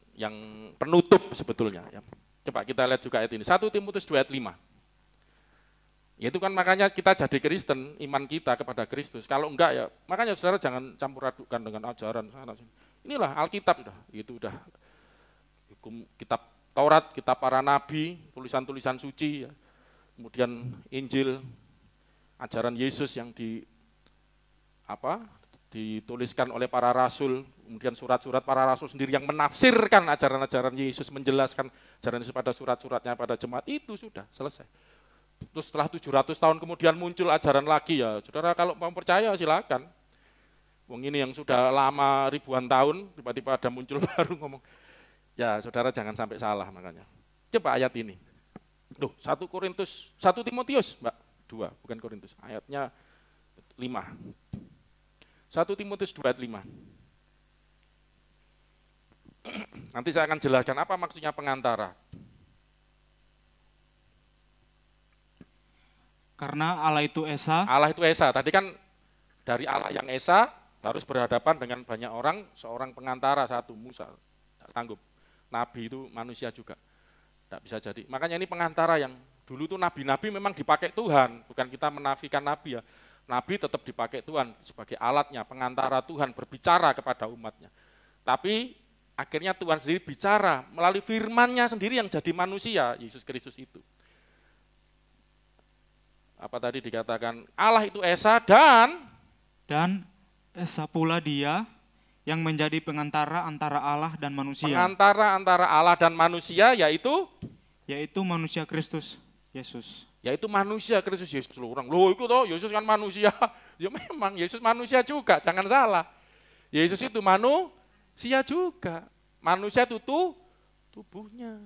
[SPEAKER 1] penutup sebetulnya ya. Coba kita lihat juga ayat ini, 1 Timotius 2 ayat 5. Itu kan makanya kita jadi Kristen, iman kita kepada Kristus. Kalau enggak ya, makanya saudara jangan campur adukan dengan ajaran sana sini. Inilah Alkitab itu udah hukum kitab Taurat, kitab para nabi, tulisan-tulisan suci ya. Kemudian Injil, ajaran Yesus yang dituliskan oleh para rasul, kemudian surat-surat para rasul sendiri yang menafsirkan ajaran-ajaran Yesus, menjelaskan ajaran Yesus pada surat-suratnya pada jemaat, itu sudah selesai. Terus setelah 700 tahun kemudian muncul ajaran lagi ya, saudara kalau mau percaya silakan. Wong ini yang sudah lama ribuan tahun, tiba-tiba ada muncul baru ngomong, ya saudara jangan sampai salah makanya. Coba ayat ini, 1 Timotius, Mbak, 2, bukan Korintus, ayatnya 5. 1 Timotius 2 ayat 5. Nanti saya akan jelaskan apa maksudnya pengantara.
[SPEAKER 2] Karena Allah itu Esa.
[SPEAKER 1] Allah itu Esa. Tadi kan dari Allah yang Esa harus berhadapan dengan banyak orang, seorang pengantara satu, Musa. Tidak sanggup. Nabi itu manusia juga. Tidak bisa jadi. Makanya ini pengantara yang dulu itu nabi-nabi memang dipakai Tuhan. Bukan kita menafikan nabi ya. Nabi tetap dipakai Tuhan sebagai alatnya, pengantara Tuhan berbicara kepada umatnya. Tapi akhirnya Tuhan sendiri bicara melalui firman-Nya sendiri yang jadi manusia, Yesus Kristus itu. Apa tadi dikatakan, Allah itu Esa dan
[SPEAKER 2] Esa pula dia yang menjadi pengantara antara Allah dan manusia.
[SPEAKER 1] Pengantara antara Allah dan manusia yaitu
[SPEAKER 2] manusia Kristus Yesus.
[SPEAKER 1] Yaitu manusia Kristus Yesus. Orang loh itu toh Yesus kan manusia. Ya memang Yesus manusia juga, jangan salah. Yesus itu manusia juga. Manusia itu tubuhnya.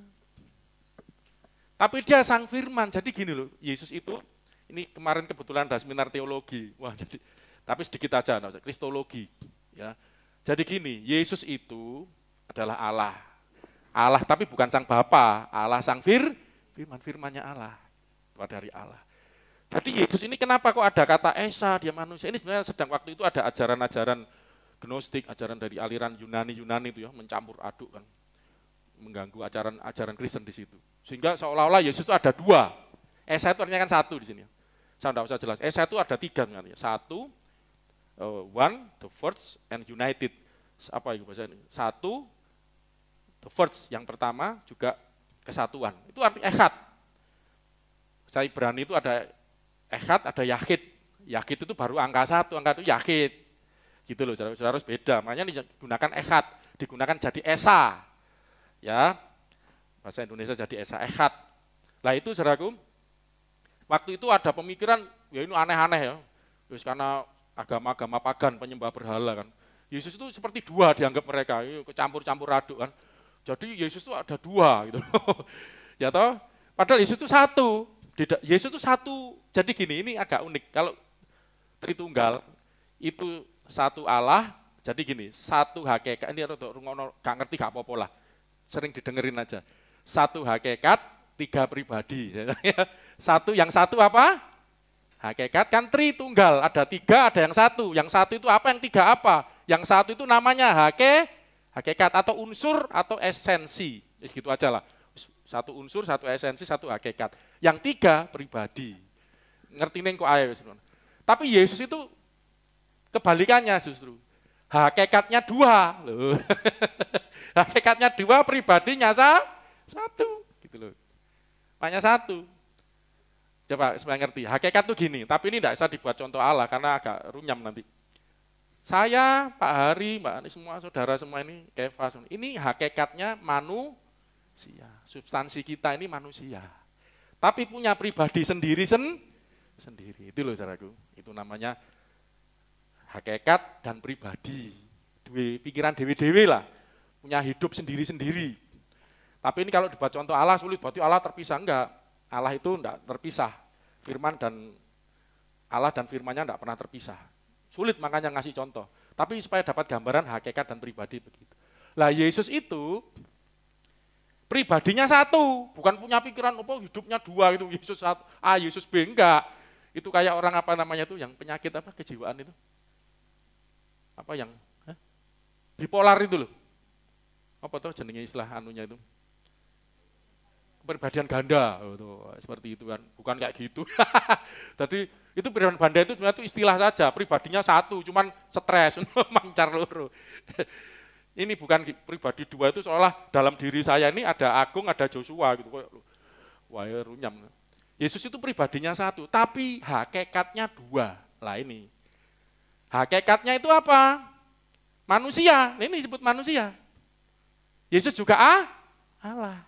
[SPEAKER 1] Tapi dia sang firman. Jadi gini loh, Yesus itu ini kemarin kebetulan ada seminar teologi. Wah, jadi tapi sedikit aja kristologi ya. Jadi gini, Yesus itu adalah Allah. Allah tapi bukan sang Bapa, Allah sang firman-firmannya Allah. Dari Allah. Jadi Yesus ini kenapa kok ada kata Esa, dia manusia? Ini sebenarnya sedang waktu itu ada ajaran-ajaran Gnostik, ajaran dari aliran Yunani itu ya, mencampur aduk kan. Mengganggu ajaran Kristen di situ. Sehingga seolah-olah Yesus itu ada dua. Esa itu artinya kan satu di sini. Saya tidak usah jelas. Esa itu ada tiga sebenarnya. Satu, one, the first, and united. apa itu bahasa ini? Satu, the first, yang pertama juga kesatuan. Itu arti echad. Saya Ibrani itu ada echad, ada yahid. Yahid itu baru angka satu, angka itu yahid. Gitu loh, saudara harus beda. Makanya digunakan echad, digunakan jadi esa. Ya, bahasa Indonesia jadi esa, echad. Lah itu saudaraku, waktu itu ada pemikiran, ya ini aneh-aneh ya. Terus karena agama-agama pagan, penyembah berhala kan. Yesus itu seperti dua dianggap mereka, kecampur-campur aduk kan. Jadi Yesus itu ada dua gitu. Ya toh, padahal Yesus itu satu. Yesus itu satu. Jadi gini, ini agak unik. Kalau Tritunggal itu satu Allah, jadi gini, satu hakikat, ini gak ngerti gak apa-apa lah. Sering didengerin aja. Satu hakikat, tiga pribadi. Satu, yang satu apa? Hakikat kan Tritunggal, ada tiga, ada yang satu. Yang satu itu apa, yang tiga apa? Yang satu itu namanya hakikat atau unsur atau esensi. Gitu aja lah. Satu unsur, satu esensi, satu hakikat. Yang tiga pribadi. Ngerti neng kok ayo. Tapi Yesus itu kebalikannya justru. Hakikatnya dua. Loh. Hakikatnya dua, pribadinya satu. Gitu loh. Makanya satu. Coba supaya ngerti, hakikat itu gini, tapi ini tidak bisa dibuat contoh Allah karena agak runyam nanti. Saya, Pak Hari, Mbak Ani, semua saudara semua ini, Keva, ini hakikatnya manusia. Substansi kita ini manusia. Tapi punya pribadi sendiri. Itu loh saudaraku, itu namanya hakikat dan pribadi. Dua pikiran dewe-dewe lah, punya hidup sendiri-sendiri. Tapi ini kalau dibuat contoh Allah sulit, berarti Allah terpisah, enggak. Allah itu tidak terpisah, firman dan Allah dan firmannya tidak pernah terpisah. Sulit makanya ngasih contoh. Tapi supaya dapat gambaran hakikat dan pribadi begitu. Lah Yesus itu pribadinya satu, bukan punya pikiran apa hidupnya dua gitu. Yesus A, Yesus B, enggak. Itu kayak orang apa namanya itu yang penyakit apa kejiwaan itu. Apa yang bipolar itu loh. Apa tuh jenenge istilah anunya itu? Kepribadian ganda, seperti itu kan, bukan kayak gitu. Jadi itu kepribadian ganda itu sebenarnya itu istilah saja, pribadinya satu, cuman stres, mancar loro. Ini bukan pribadi dua, itu seolah dalam diri saya ini ada Agung, ada Joshua gitu. Wah, ya runyam. Yesus itu pribadinya satu, tapi hakikatnya dua. Lah ini, hakikatnya itu apa? Manusia, ini disebut manusia. Yesus juga Allah.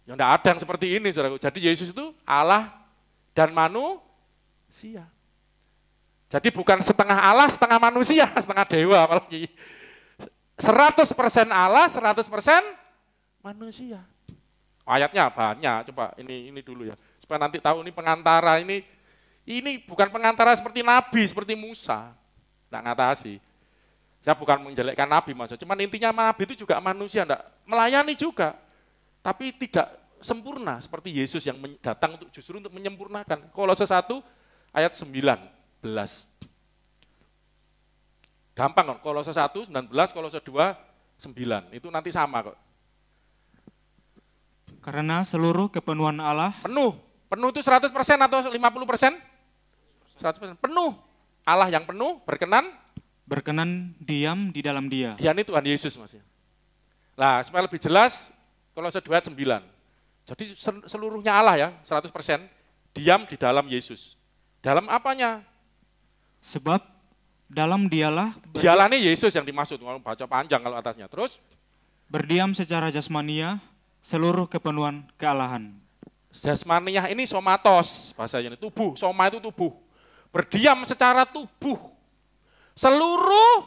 [SPEAKER 1] Ya enggak ada yang seperti ini, saudaraku. Jadi Yesus itu Allah dan manusia. Jadi bukan setengah Allah, setengah manusia, setengah dewa apalagi. 100% Allah, 100% manusia. Ayatnya banyak, coba ini dulu ya. Supaya nanti tahu ini pengantara, ini bukan pengantara seperti Nabi, seperti Musa. Enggak ngatasi. Saya bukan menjelekkan Nabi maksudnya, cuman intinya Nabi itu juga manusia, enggak melayani juga. Tapi tidak sempurna seperti Yesus yang datang justru untuk menyempurnakan. Kolose 1 ayat 19. Gampang kok, Kolose 1, 19, Kolose 2, 9. Itu nanti sama kok.
[SPEAKER 2] Karena seluruh kepenuhan Allah.
[SPEAKER 1] Penuh itu 100% atau 50%? 100%. Penuh. Allah yang penuh, berkenan
[SPEAKER 2] diam di dalam dia.
[SPEAKER 1] Dia ini Tuhan Yesus maksudnya. Nah, supaya lebih jelas, Kolose 2 ayat 9. Jadi seluruhnya Allah ya, 100% diam di dalam Yesus. Dalam apanya?
[SPEAKER 2] Sebab dalam dialah.
[SPEAKER 1] Dialah ini Yesus yang dimaksud, kalau baca panjang kalau atasnya. Terus?
[SPEAKER 2] Berdiam secara jasmania seluruh kepenuhan kealahan.
[SPEAKER 1] Jasmaniah ini somatos, bahasanya tubuh, soma itu tubuh. Berdiam secara tubuh. Seluruh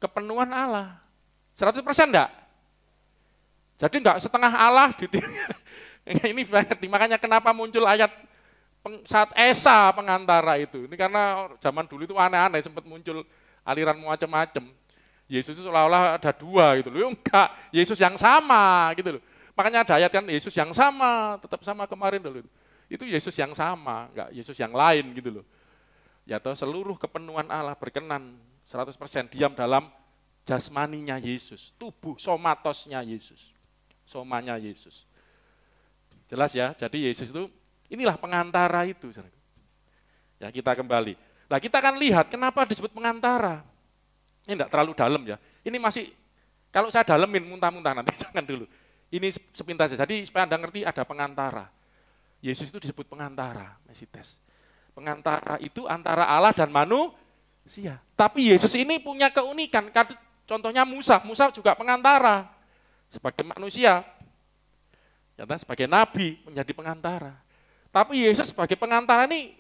[SPEAKER 1] kepenuhan Allah. 100% enggak? Jadi enggak setengah Allah. Ini makanya kenapa muncul ayat saat Esa pengantara itu. Ini karena zaman dulu itu aneh-aneh, sempat muncul aliran macam-macam. Yesus itu seolah-olah ada dua gitu loh. Enggak, Yesus yang sama gitu loh. Makanya ada ayat kan Yesus yang sama, tetap sama kemarin dulu. Itu Yesus yang sama, enggak Yesus yang lain gitu loh. Ya toh seluruh kepenuhan Allah berkenan 100% diam dalam jasmaninya Yesus, tubuh somatosnya Yesus. Somanya Yesus. Jelas ya, jadi Yesus itu, inilah pengantara itu. Ya kita kembali. Nah kita akan lihat kenapa disebut pengantara. Ini enggak terlalu dalam ya. Ini masih, kalau saya dalemin muntah-muntah nanti, jangan dulu. Ini sepintas saja. Jadi supaya Anda ngerti ada pengantara. Yesus itu disebut pengantara, Mesites. Pengantara itu antara Allah dan manusia. Tapi Yesus ini punya keunikan. Contohnya Musa juga pengantara. Sebagai manusia, ya, sebagai nabi menjadi pengantara. Tapi Yesus sebagai pengantara ini,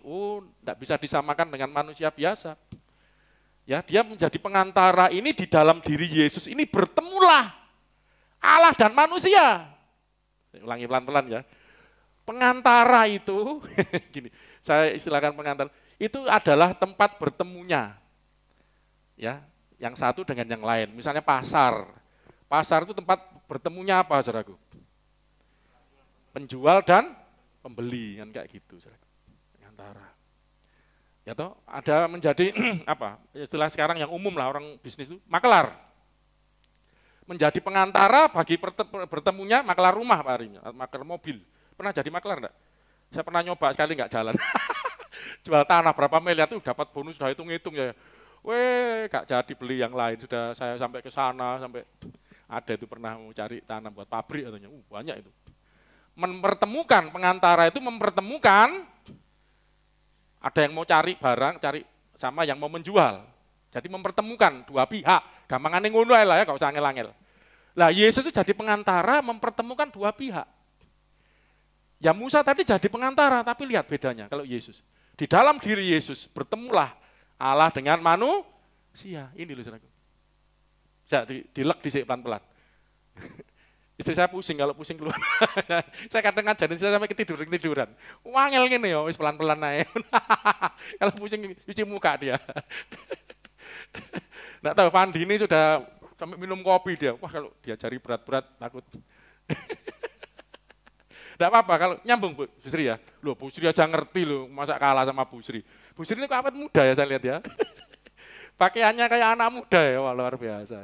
[SPEAKER 1] tidak bisa disamakan dengan manusia biasa. Ya, dia menjadi pengantara ini di dalam diri Yesus ini bertemulah Allah dan manusia. Saya ulangi pelan-pelan ya. Pengantara itu, gini, saya istilahkan pengantara, itu adalah tempat bertemunya. Ya, yang satu dengan yang lain. Misalnya pasar. Pasar itu tempat bertemunya apa, saudaraku? Penjual dan pembeli, kan kayak gitu, saudaraku. Pengantara. Ya toh, ada menjadi apa? Istilah sekarang yang umum lah orang bisnis itu, makelar. Menjadi pengantara bagi bertemunya makelar rumah Pak Ari, makelar mobil. Pernah jadi makelar enggak? Saya pernah nyoba sekali enggak jalan. Jual tanah berapa miliar tuh dapat bonus, sudah hitung-hitung ya. Gak jadi beli yang lain, sudah saya sampai ke sana, sampai ada itu pernah mau cari tanah buat pabrik katanya. Banyak itu. Mempertemukan, pengantara itu mempertemukan, ada yang mau cari barang, cari sama yang mau menjual. Jadi mempertemukan dua pihak, gampangannya ngono lah ya, gak usah angel-angel. Lah Yesus itu jadi pengantara mempertemukan dua pihak. Ya Musa tadi jadi pengantara, tapi lihat bedanya kalau Yesus. Di dalam diri Yesus bertemulah Allah dengan manusia. Ini loh saudaraku. Saya dilek disik pelan-pelan. Istri saya pusing kalau pusing keluar. Saya kadang ngajarin saya sampai ketiduran. Wangel gini ya, wis pelan-pelan naik. Kalau pusing cuci muka dia. Nggak tahu Fandi ini sudah sampai minum kopi dia. Wah kalau dia cari berat-berat takut. Nggak apa-apa kalau nyambung Bu Sri ya. Loh Bu Sri aja ngerti loh, masa kalah sama Bu Sri. Bu Sri ini awet muda ya saya lihat ya. Pakaiannya kayak anak muda ya, wah, luar biasa.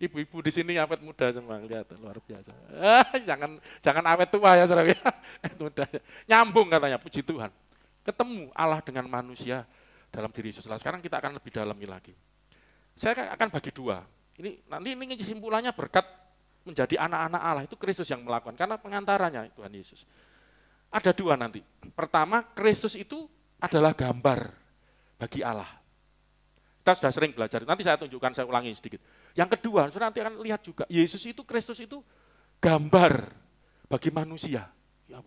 [SPEAKER 1] Ibu-ibu di sini awet muda semua, lihat luar biasa. Jangan awet tua ya saudara. Muda. Nyambung katanya, puji Tuhan. Ketemu Allah dengan manusia dalam diri Yesus. Sekarang kita akan lebih dalami lagi. Saya akan bagi dua. Ini kesimpulannya berkat menjadi anak-anak Allah itu Kristus yang melakukan karena pengantaranya Tuhan Yesus. Ada dua nanti. Pertama, Kristus itu adalah gambar bagi Allah. Kita sudah sering belajar, nanti saya tunjukkan, saya ulangi sedikit. Yang kedua, saudara nanti akan lihat juga, Yesus itu, Kristus itu gambar bagi manusia. Ya,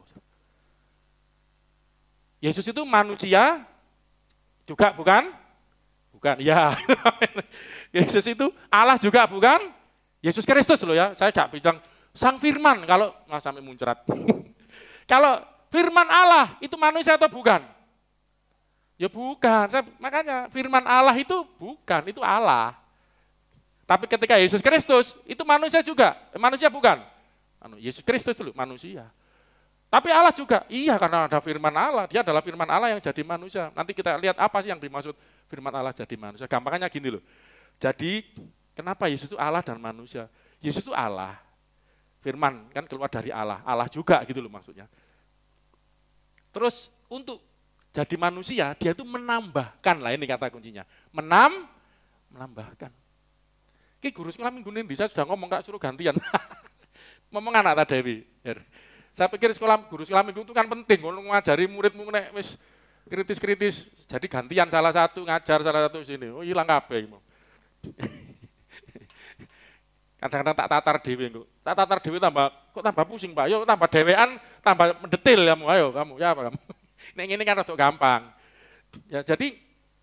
[SPEAKER 1] Yesus itu manusia juga bukan? Bukan, ya. Yesus itu Allah juga bukan? Yesus Kristus loh ya, saya gak bilang Sang Firman, kalau sampai muncrat. Kalau Firman Allah itu manusia atau bukan? Ya bukan, makanya firman Allah itu bukan, itu Allah. Tapi ketika Yesus Kristus, itu manusia juga, manusia bukan. Yesus Kristus dulu, manusia. Tapi Allah juga, iya karena ada firman Allah, dia adalah firman Allah yang jadi manusia. Nanti kita lihat apa sih yang dimaksud firman Allah jadi manusia. Gampangnya gini loh, jadi kenapa Yesus itu Allah dan manusia? Yesus itu Allah, firman kan keluar dari Allah, Allah juga gitu loh maksudnya. Terus untuk jadi manusia, dia itu menambahkan, lah ini kata kuncinya. Menambahkan. Ki guru sekolah minggu ini, saya sudah ngomong, Kak, suruh gantian. Ngomong anak tak Dewi. Saya pikir guru sekolah minggu itu kan penting, ngajari muridmu wis kritis-kritis, jadi gantian salah satu, ngajar salah satu sini, hilang kabeh. Kadang-kadang tak tatar Dewi, tak tatar Dewi kok tambah pusing Pak, yuk tambah dewean, tambah mendetil kamu, ayo kamu, ya apa kamu. Ini kan untuk gampang. Ya, jadi,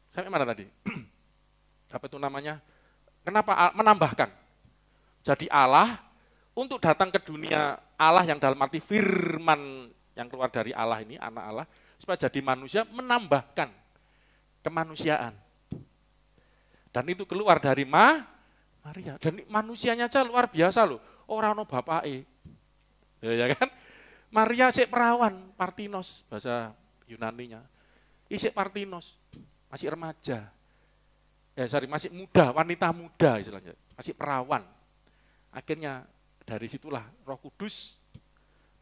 [SPEAKER 1] sampai mana tadi? Apa itu namanya? Kenapa menambahkan? Jadi Allah, untuk datang ke dunia Allah yang dalam arti firman yang keluar dari Allah ini, anak Allah, supaya jadi manusia, menambahkan kemanusiaan. Dan itu keluar dari Maria. Dan manusianya aja luar biasa loh. Orang no bapake. Ya kan? Maria sik perawan, Partinos, bahasa Yunaninya, isik Partinos, masih remaja, masih muda, wanita muda istilahnya, masih perawan. Akhirnya dari situlah Roh Kudus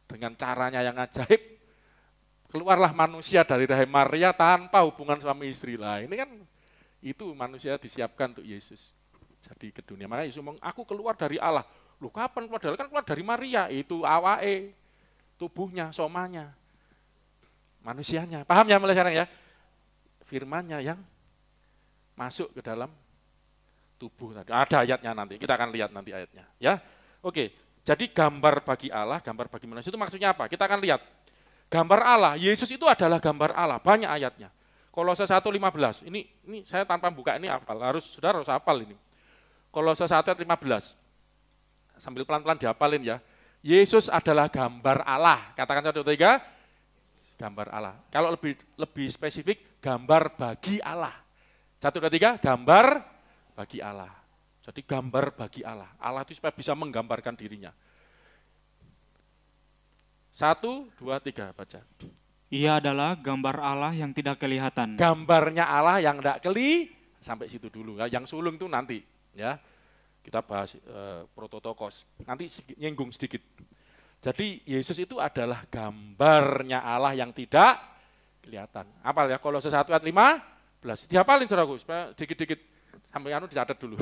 [SPEAKER 1] dengan caranya yang ajaib, keluarlah manusia dari rahim Maria tanpa hubungan suami istri lah. Ini kan itu manusia disiapkan untuk Yesus. jadi ke dunia. Makanya Yesus ngomong, aku keluar dari Allah. Loh kapan keluar dari Allah? Kan keluar dari Maria, itu awake, tubuhnya, somanya, manusianya. Paham ya mulai sekarang ya? Firman-Nya yang masuk ke dalam tubuh tadi. Ada ayatnya nanti, kita akan lihat nanti ayatnya. Ya, oke. Jadi gambar bagi Allah, gambar bagi manusia itu maksudnya apa? Kita akan lihat. Gambar Allah, Yesus itu adalah gambar Allah, banyak ayatnya. Kolose 1:15, ini saya tanpa buka ini hafal, saudara harus hafal ini. Kolose 1:15, sambil pelan-pelan dihafalin ya. Yesus adalah gambar Allah, katakan 1, 2, 3, gambar Allah. Kalau lebih spesifik, gambar bagi Allah. 1, 2, 3, gambar bagi Allah. Jadi gambar bagi Allah. Allah itu supaya bisa menggambarkan dirinya. 1, 2, 3, baca.
[SPEAKER 2] Ia adalah gambar Allah yang tidak kelihatan.
[SPEAKER 1] Gambarnya Allah yang tidak sampai situ dulu. Yang sulung itu nanti. Ya, kita bahas prototokos. Nanti nyinggung sedikit. Jadi Yesus itu adalah gambarnya Allah yang tidak kelihatan. Apal ya, Kolose 1 ayat 15. Dihafalin saudaraku, supaya dikit-dikit. Sampai dicatat dulu.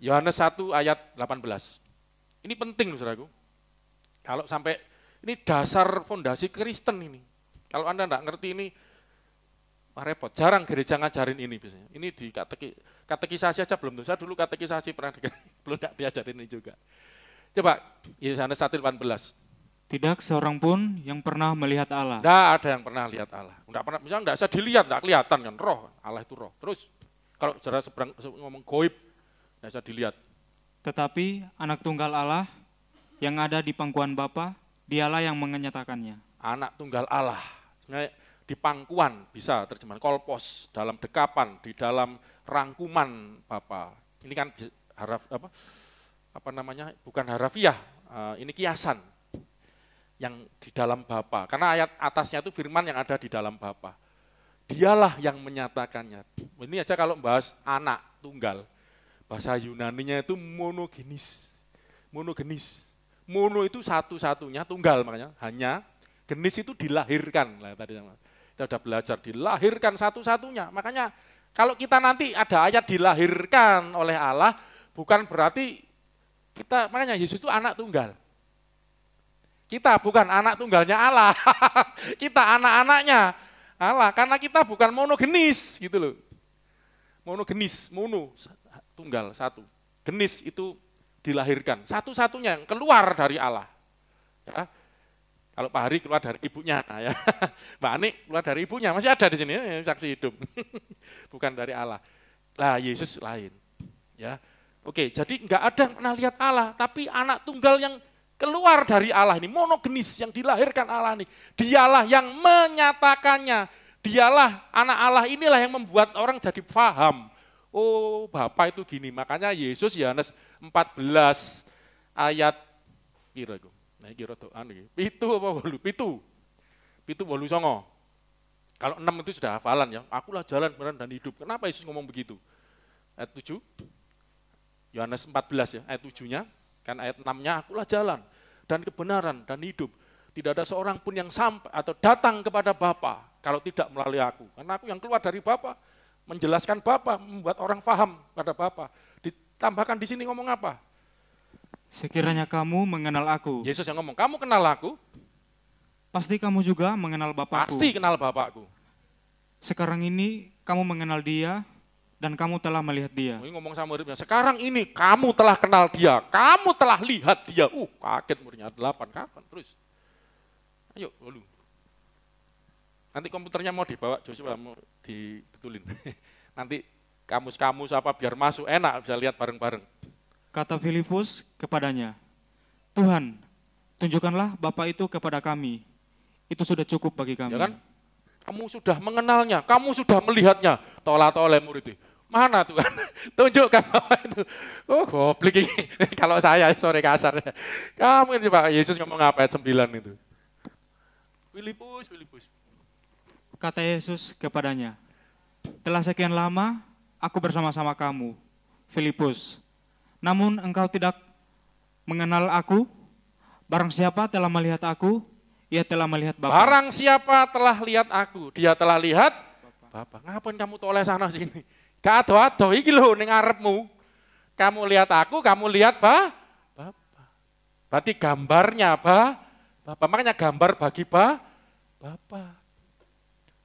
[SPEAKER 1] Yohanes 1 ayat 18. Ini penting saudaraku. Kalau sampai ini dasar fondasi Kristen ini. Kalau Anda enggak ngerti ini, repot. Jarang gereja ngajarin ini biasanya. Ini di katekisasi aja belum tuh. Saya dulu katekisasi pernah belum diajarin ini juga. Coba, Yohanes 1:18.
[SPEAKER 3] Tidak seorang pun yang pernah melihat Allah.
[SPEAKER 1] Enggak ada yang pernah lihat Allah. Enggak pernah, misalnya enggak bisa dilihat, enggak kelihatan kan. Roh, Allah itu roh. Terus, kalau saudara ngomong goib, enggak bisa dilihat.
[SPEAKER 3] Tetapi anak tunggal Allah yang ada di pangkuan Bapa, dialah yang menyatakannya.
[SPEAKER 1] Anak tunggal Allah, sebenarnya di pangkuan bisa terjemahan kolpos, dalam dekapan, di dalam rangkuman Bapa. Ini kan apa namanya? Bukan harafiah, ini kiasan yang di dalam Bapa. Karena ayat atasnya itu firman yang ada di dalam Bapa. Dialah yang menyatakannya. Ini aja kalau bahas anak tunggal, bahasa Yunaninya itu monogenis. Monogenis. Mono itu satu-satunya, tunggal makanya, hanya, genis itu dilahirkan. Nah, tadi kita sudah belajar, dilahirkan satu-satunya. Makanya kalau kita nanti ada ayat dilahirkan oleh Allah, bukan berarti kita, makanya Yesus itu anak tunggal. Kita bukan anak tunggalnya Allah, kita anak-anaknya Allah, karena kita bukan monogenis gitu loh. Monogenis, mono, tunggal, satu. Genis itu dilahirkan, satu-satunya yang keluar dari Allah. Ya. Kalau Pak Hari keluar dari ibunya, ya. Mbak Ani keluar dari ibunya, masih ada di sini ya, saksi hidup. Bukan dari Allah. Lah Yesus lain. Ya. Oke, jadi enggak ada yang pernah lihat Allah, tapi anak tunggal yang keluar dari Allah ini, monogenis yang dilahirkan Allah ini. Dialah yang menyatakannya. Dialah anak Allah inilah yang membuat orang jadi paham. Oh, Bapa itu gini. Makanya Yesus Yohanes 14 ayat kira-kira. Nah, kira pitu apa wolu? Pitu wolu songo. Kalau 6 itu sudah hafalan ya. Akulah jalan, benar dan hidup. Kenapa Yesus ngomong begitu? Ayat 7. Yohanes 14 ya, ayat 7-nya. Kan ayat 6-nya, akulah jalan dan kebenaran dan hidup. Tidak ada seorang pun yang sampai atau datang kepada Bapa kalau tidak melalui aku. Karena aku yang keluar dari Bapa, menjelaskan Bapa, membuat orang paham pada Bapa. Ditambahkan di sini ngomong apa?
[SPEAKER 3] Sekiranya kamu mengenal aku.
[SPEAKER 1] Yesus yang ngomong, kamu kenal aku?
[SPEAKER 3] Pasti kamu juga mengenal Bapakku.
[SPEAKER 1] Pasti kenal Bapakku.
[SPEAKER 3] Sekarang ini kamu mengenal Dia dan kamu telah melihat Dia.
[SPEAKER 1] Ini ngomong sama muridnya, sekarang ini kamu telah kenal Dia, kamu telah lihat Dia. Kaget muridnya, 8, kapan? Terus, ayo, lalu. Nanti komputernya mau dibawa, Joshua mau dibetulin. Nanti kamus-kamus apa biar masuk, enak bisa lihat bareng-bareng.
[SPEAKER 3] Kata Filipus kepadanya, Tuhan, tunjukkanlah Bapa itu kepada kami. Itu sudah cukup bagi kami.
[SPEAKER 1] Ya kan? Kamu sudah mengenalnya, kamu sudah melihatnya. Tola-tole murid itu. Mana Tuhan? Tunjukkan Bapa itu. Oh, goblok ini. Kalau saya sore kasar. Kamu ini Pak Yesus ngomong apa ayat 9 itu. Filipus.
[SPEAKER 3] Kata Yesus kepadanya, telah sekian lama aku bersama-sama kamu, Filipus. Namun engkau tidak mengenal aku. Barang siapa telah melihat aku, ia telah melihat Bapa.
[SPEAKER 1] Barang siapa telah lihat aku, dia telah lihat Bapa. Ngapain kamu toleh sana sini? Gak ado-ado, iki lho ning ngarepmu. Kamu lihat aku, kamu lihat Bapak. Berarti gambarnya Bapak. Makanya gambar bagi Bapak.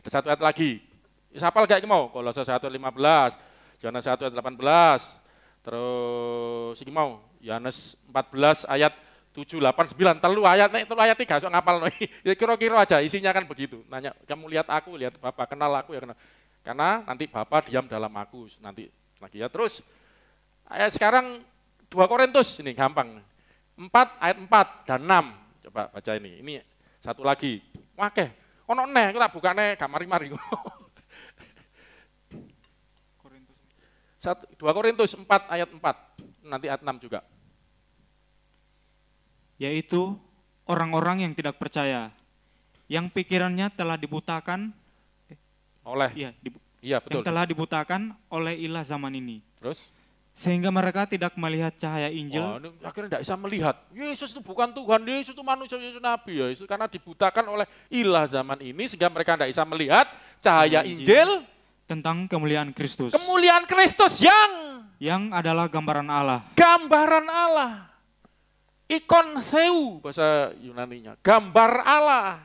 [SPEAKER 1] Ada satu ayat lagi. Siapa lagi mau? Kolose 1 ayat 15, Yohanes 1 ayat 18, terus ini mau Yohanes 14 ayat 7, 8, 9, telu ayat 3, so ngapal. Ya kira-kira aja isinya kan begitu. Nanya, kamu lihat aku, lihat Bapak, kenal aku ya kenal. Karena nanti Bapak diam dalam aku, nanti lagi ya. Terus ayat sekarang 2 Korintus, ini gampang. 4 ayat 4 dan 6, coba baca ini. Ini satu lagi, wakeh, ono neh, kita buka neh, gak mari-mari. 2 Korintus 4 ayat 4, nanti ayat 6 juga.
[SPEAKER 3] Yaitu orang-orang yang tidak percaya, yang pikirannya telah dibutakan
[SPEAKER 1] Oleh, iya betul.
[SPEAKER 3] yang telah dibutakan oleh ilah zaman ini.
[SPEAKER 1] Terus?
[SPEAKER 3] Sehingga mereka tidak melihat cahaya Injil.
[SPEAKER 1] Ini akhirnya tidak bisa melihat. Yesus itu bukan Tuhan, Yesus itu manusia, Yesus Nabi. Ya. Yesus karena dibutakan oleh ilah zaman ini, sehingga mereka tidak bisa melihat cahaya Injil
[SPEAKER 3] tentang kemuliaan Kristus.
[SPEAKER 1] Kemuliaan Kristus yang
[SPEAKER 3] adalah gambaran Allah.
[SPEAKER 1] Gambaran Allah. Ikon Theou bahasa Yunaninya. Gambar Allah.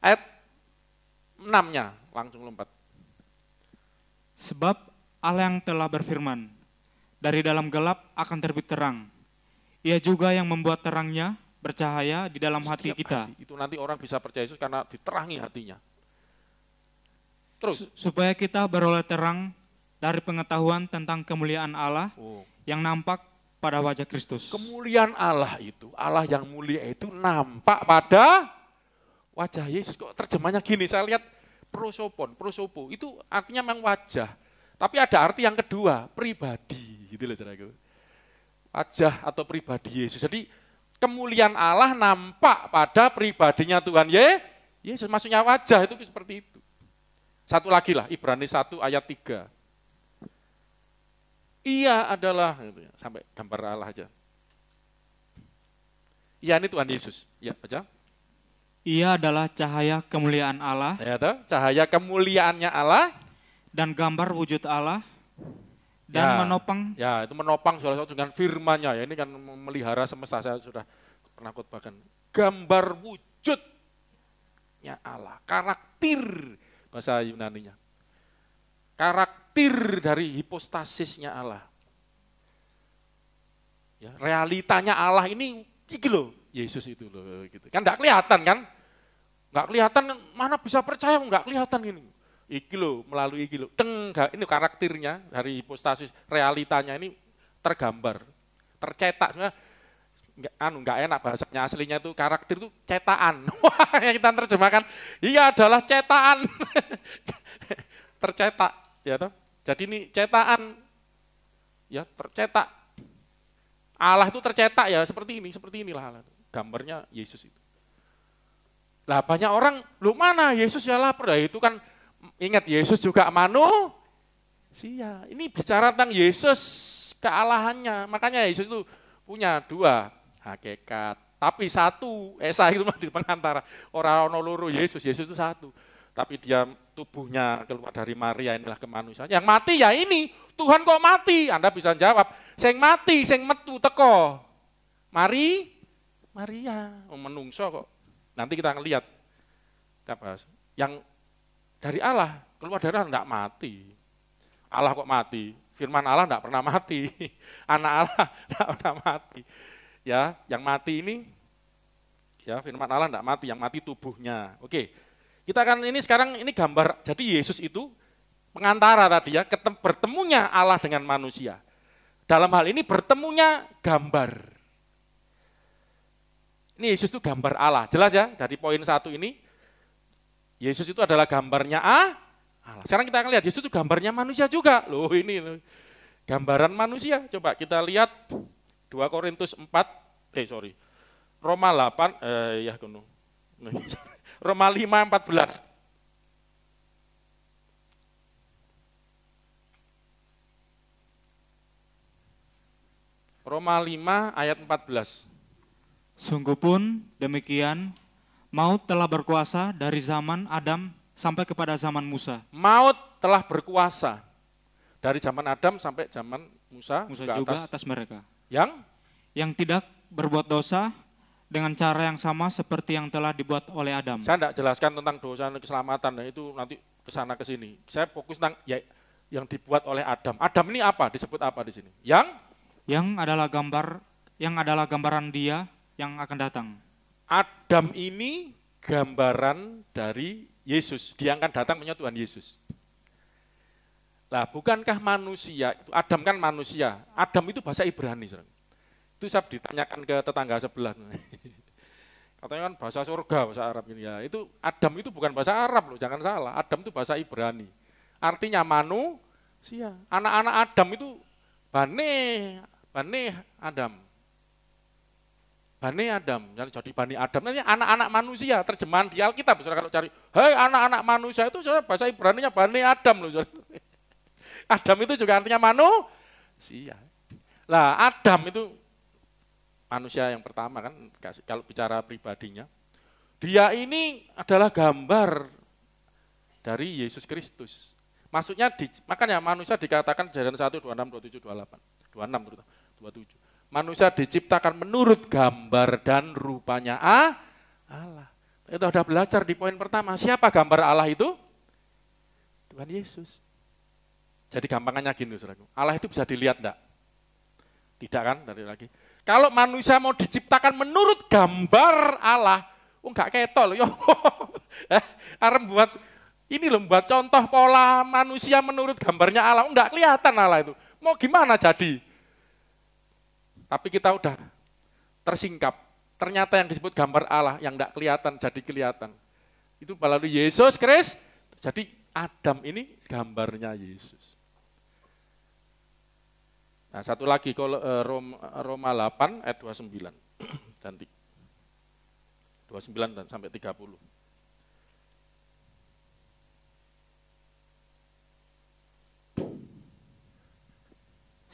[SPEAKER 1] Ayat 6-nya, langsung lompat.
[SPEAKER 3] Sebab Allah yang telah berfirman, dari dalam gelap akan terbit terang. Ia juga yang membuat terangnya bercahaya di dalam hati kita.
[SPEAKER 1] Itu nanti orang bisa percaya Yesus karena diterangi hatinya. Terus
[SPEAKER 3] supaya kita beroleh terang dari pengetahuan tentang kemuliaan Allah yang nampak pada wajah Kristus.
[SPEAKER 1] Kemuliaan Allah itu, Allah yang mulia itu nampak pada wajah Yesus. Kok terjemahnya gini, saya lihat prosopo, itu artinya memang wajah. Tapi ada arti yang kedua, pribadi, gitu loh saudaraku. Wajah atau pribadi Yesus. Jadi kemuliaan Allah nampak pada pribadinya Tuhan Yesus. Maksudnya wajah itu seperti itu. Satu lagi lah, Ibrani 1 ayat 3. Ia adalah, sampai gambar Allah aja. Ia ini Tuhan Yesus. Ya, baca.
[SPEAKER 3] Ia adalah cahaya kemuliaan Allah.
[SPEAKER 1] Ya, cahaya kemuliaannya Allah.
[SPEAKER 3] Dan gambar wujud Allah. Dan menopang.
[SPEAKER 1] Ya, itu menopang salah satu dengan firman-Nya. Ya, ini kan memelihara semesta, saya sudah pernah khotbahkan. Gambar wujudnya Allah. Karakter bahasa Yunaninya. Karakter dari hipostasisnya Allah. Ya, realitanya Allah ini loh, Yesus itu loh gitu. Kan enggak kelihatan kan? Enggak kelihatan, mana bisa percaya enggak kelihatan ini. Iki loh, melalui iki loh. Ini karakternya dari hipostasis, realitanya ini tergambar, tercetak. Enggak enak bahasanya, aslinya itu karakter itu cetakan. Wah, yang kita terjemahkan, iya adalah cetakan. Tercetak, ya toh. Jadi ini cetakan, ya tercetak. Allah itu tercetak ya seperti inilah Allah. Gambarnya Yesus itu. Lah banyak orang, lu mana Yesus ya lapar, nah, itu kan ingat Yesus juga manusia. Ini bicara tentang Yesus kealahannya, makanya Yesus itu punya 2 hakikat, tapi satu, Esa itu di pengantara. Orang loro Yesus itu satu. Tapi dia tubuhnya keluar dari Maria, inilah kemanusiaan. Yang mati ya ini, Tuhan kok mati? Anda bisa jawab, sing mati, sing metu teko. Maria, menungso kok. Nanti kita ngelihat. Yang dari Allah, keluar dari Allah enggak mati. Allah kok mati? Firman Allah enggak pernah mati. Anak Allah enggak pernah mati. Ya, yang mati ini, ya firman Allah enggak mati, yang mati tubuhnya. Oke. Kita kan ini sekarang ini gambar, jadi Yesus itu pengantara tadi ya, bertemunya Allah dengan manusia. Dalam hal ini bertemunya gambar. Ini Yesus itu gambar Allah, jelas ya, dari poin 1 ini, Yesus itu adalah gambarnya Allah. Sekarang kita akan lihat, Yesus itu gambarnya manusia juga. Loh ini gambaran manusia, coba kita lihat 2 Korintus 4, Roma 8, Roma 5:14. Roma 5 ayat 14.
[SPEAKER 3] Sungguh pun demikian, maut telah berkuasa dari zaman Adam sampai kepada zaman Musa.
[SPEAKER 1] Maut telah berkuasa dari zaman Adam sampai zaman Musa
[SPEAKER 3] Musa
[SPEAKER 1] juga
[SPEAKER 3] juga atas mereka. Yang tidak berbuat dosa dengan cara yang sama seperti yang telah dibuat oleh Adam.
[SPEAKER 1] Saya tidak jelaskan tentang dosa dan keselamatan, nah itu nanti kesana ke sini. Saya fokus tentang ya, yang dibuat oleh Adam. Adam ini apa? Disebut apa di sini?
[SPEAKER 3] Yang adalah gambaran Dia yang akan datang.
[SPEAKER 1] Adam ini gambaran dari Yesus. Dia akan datang punya Tuhan Yesus. Lah, bukankah manusia, Adam kan manusia. Adam itu bahasa Ibrani. Itu saya ditanyakan ke tetangga sebelah. Katanya kan bahasa surga, bahasa Arab ini ya. Itu Adam itu bukan bahasa Arab loh, jangan salah. Adam itu bahasa Ibrani. Artinya manusia. Anak-anak Adam itu Bani Adam. Bani Adam, jadi Bani Adam, nanti anak-anak manusia, terjemahan di Alkitab, saudara kalau cari, hei anak-anak manusia itu saudara bahasa Ibraninya Bani Adam loh. Saudara. Adam itu juga artinya manusia. Lah Adam itu manusia yang pertama kan, kalau bicara pribadinya, dia ini adalah gambar dari Yesus Kristus. Maksudnya, makanya manusia dikatakan Kejadian 1, 26, 27, 28, 26, 27. Manusia diciptakan menurut gambar dan rupanya Allah. Itu sudah belajar di poin pertama. Siapa gambar Allah itu? Tuhan Yesus. Jadi gampangannya gini, saudaraku. Allah itu bisa dilihat enggak? Tidak kan? Dari lagi. Kalau manusia mau diciptakan menurut gambar Allah, enggak ketol. Arem buat ini loh, buat contoh pola manusia menurut gambarnya Allah. Enggak kelihatan Allah itu. Mau gimana jadi? Tapi kita udah tersingkap. Ternyata yang disebut gambar Allah yang enggak kelihatan jadi kelihatan. Itu melalui Yesus Kristus. Jadi Adam ini gambarnya Yesus. Nah, satu lagi kalau Roma 8 ayat 29 dan 29 dan sampai 30.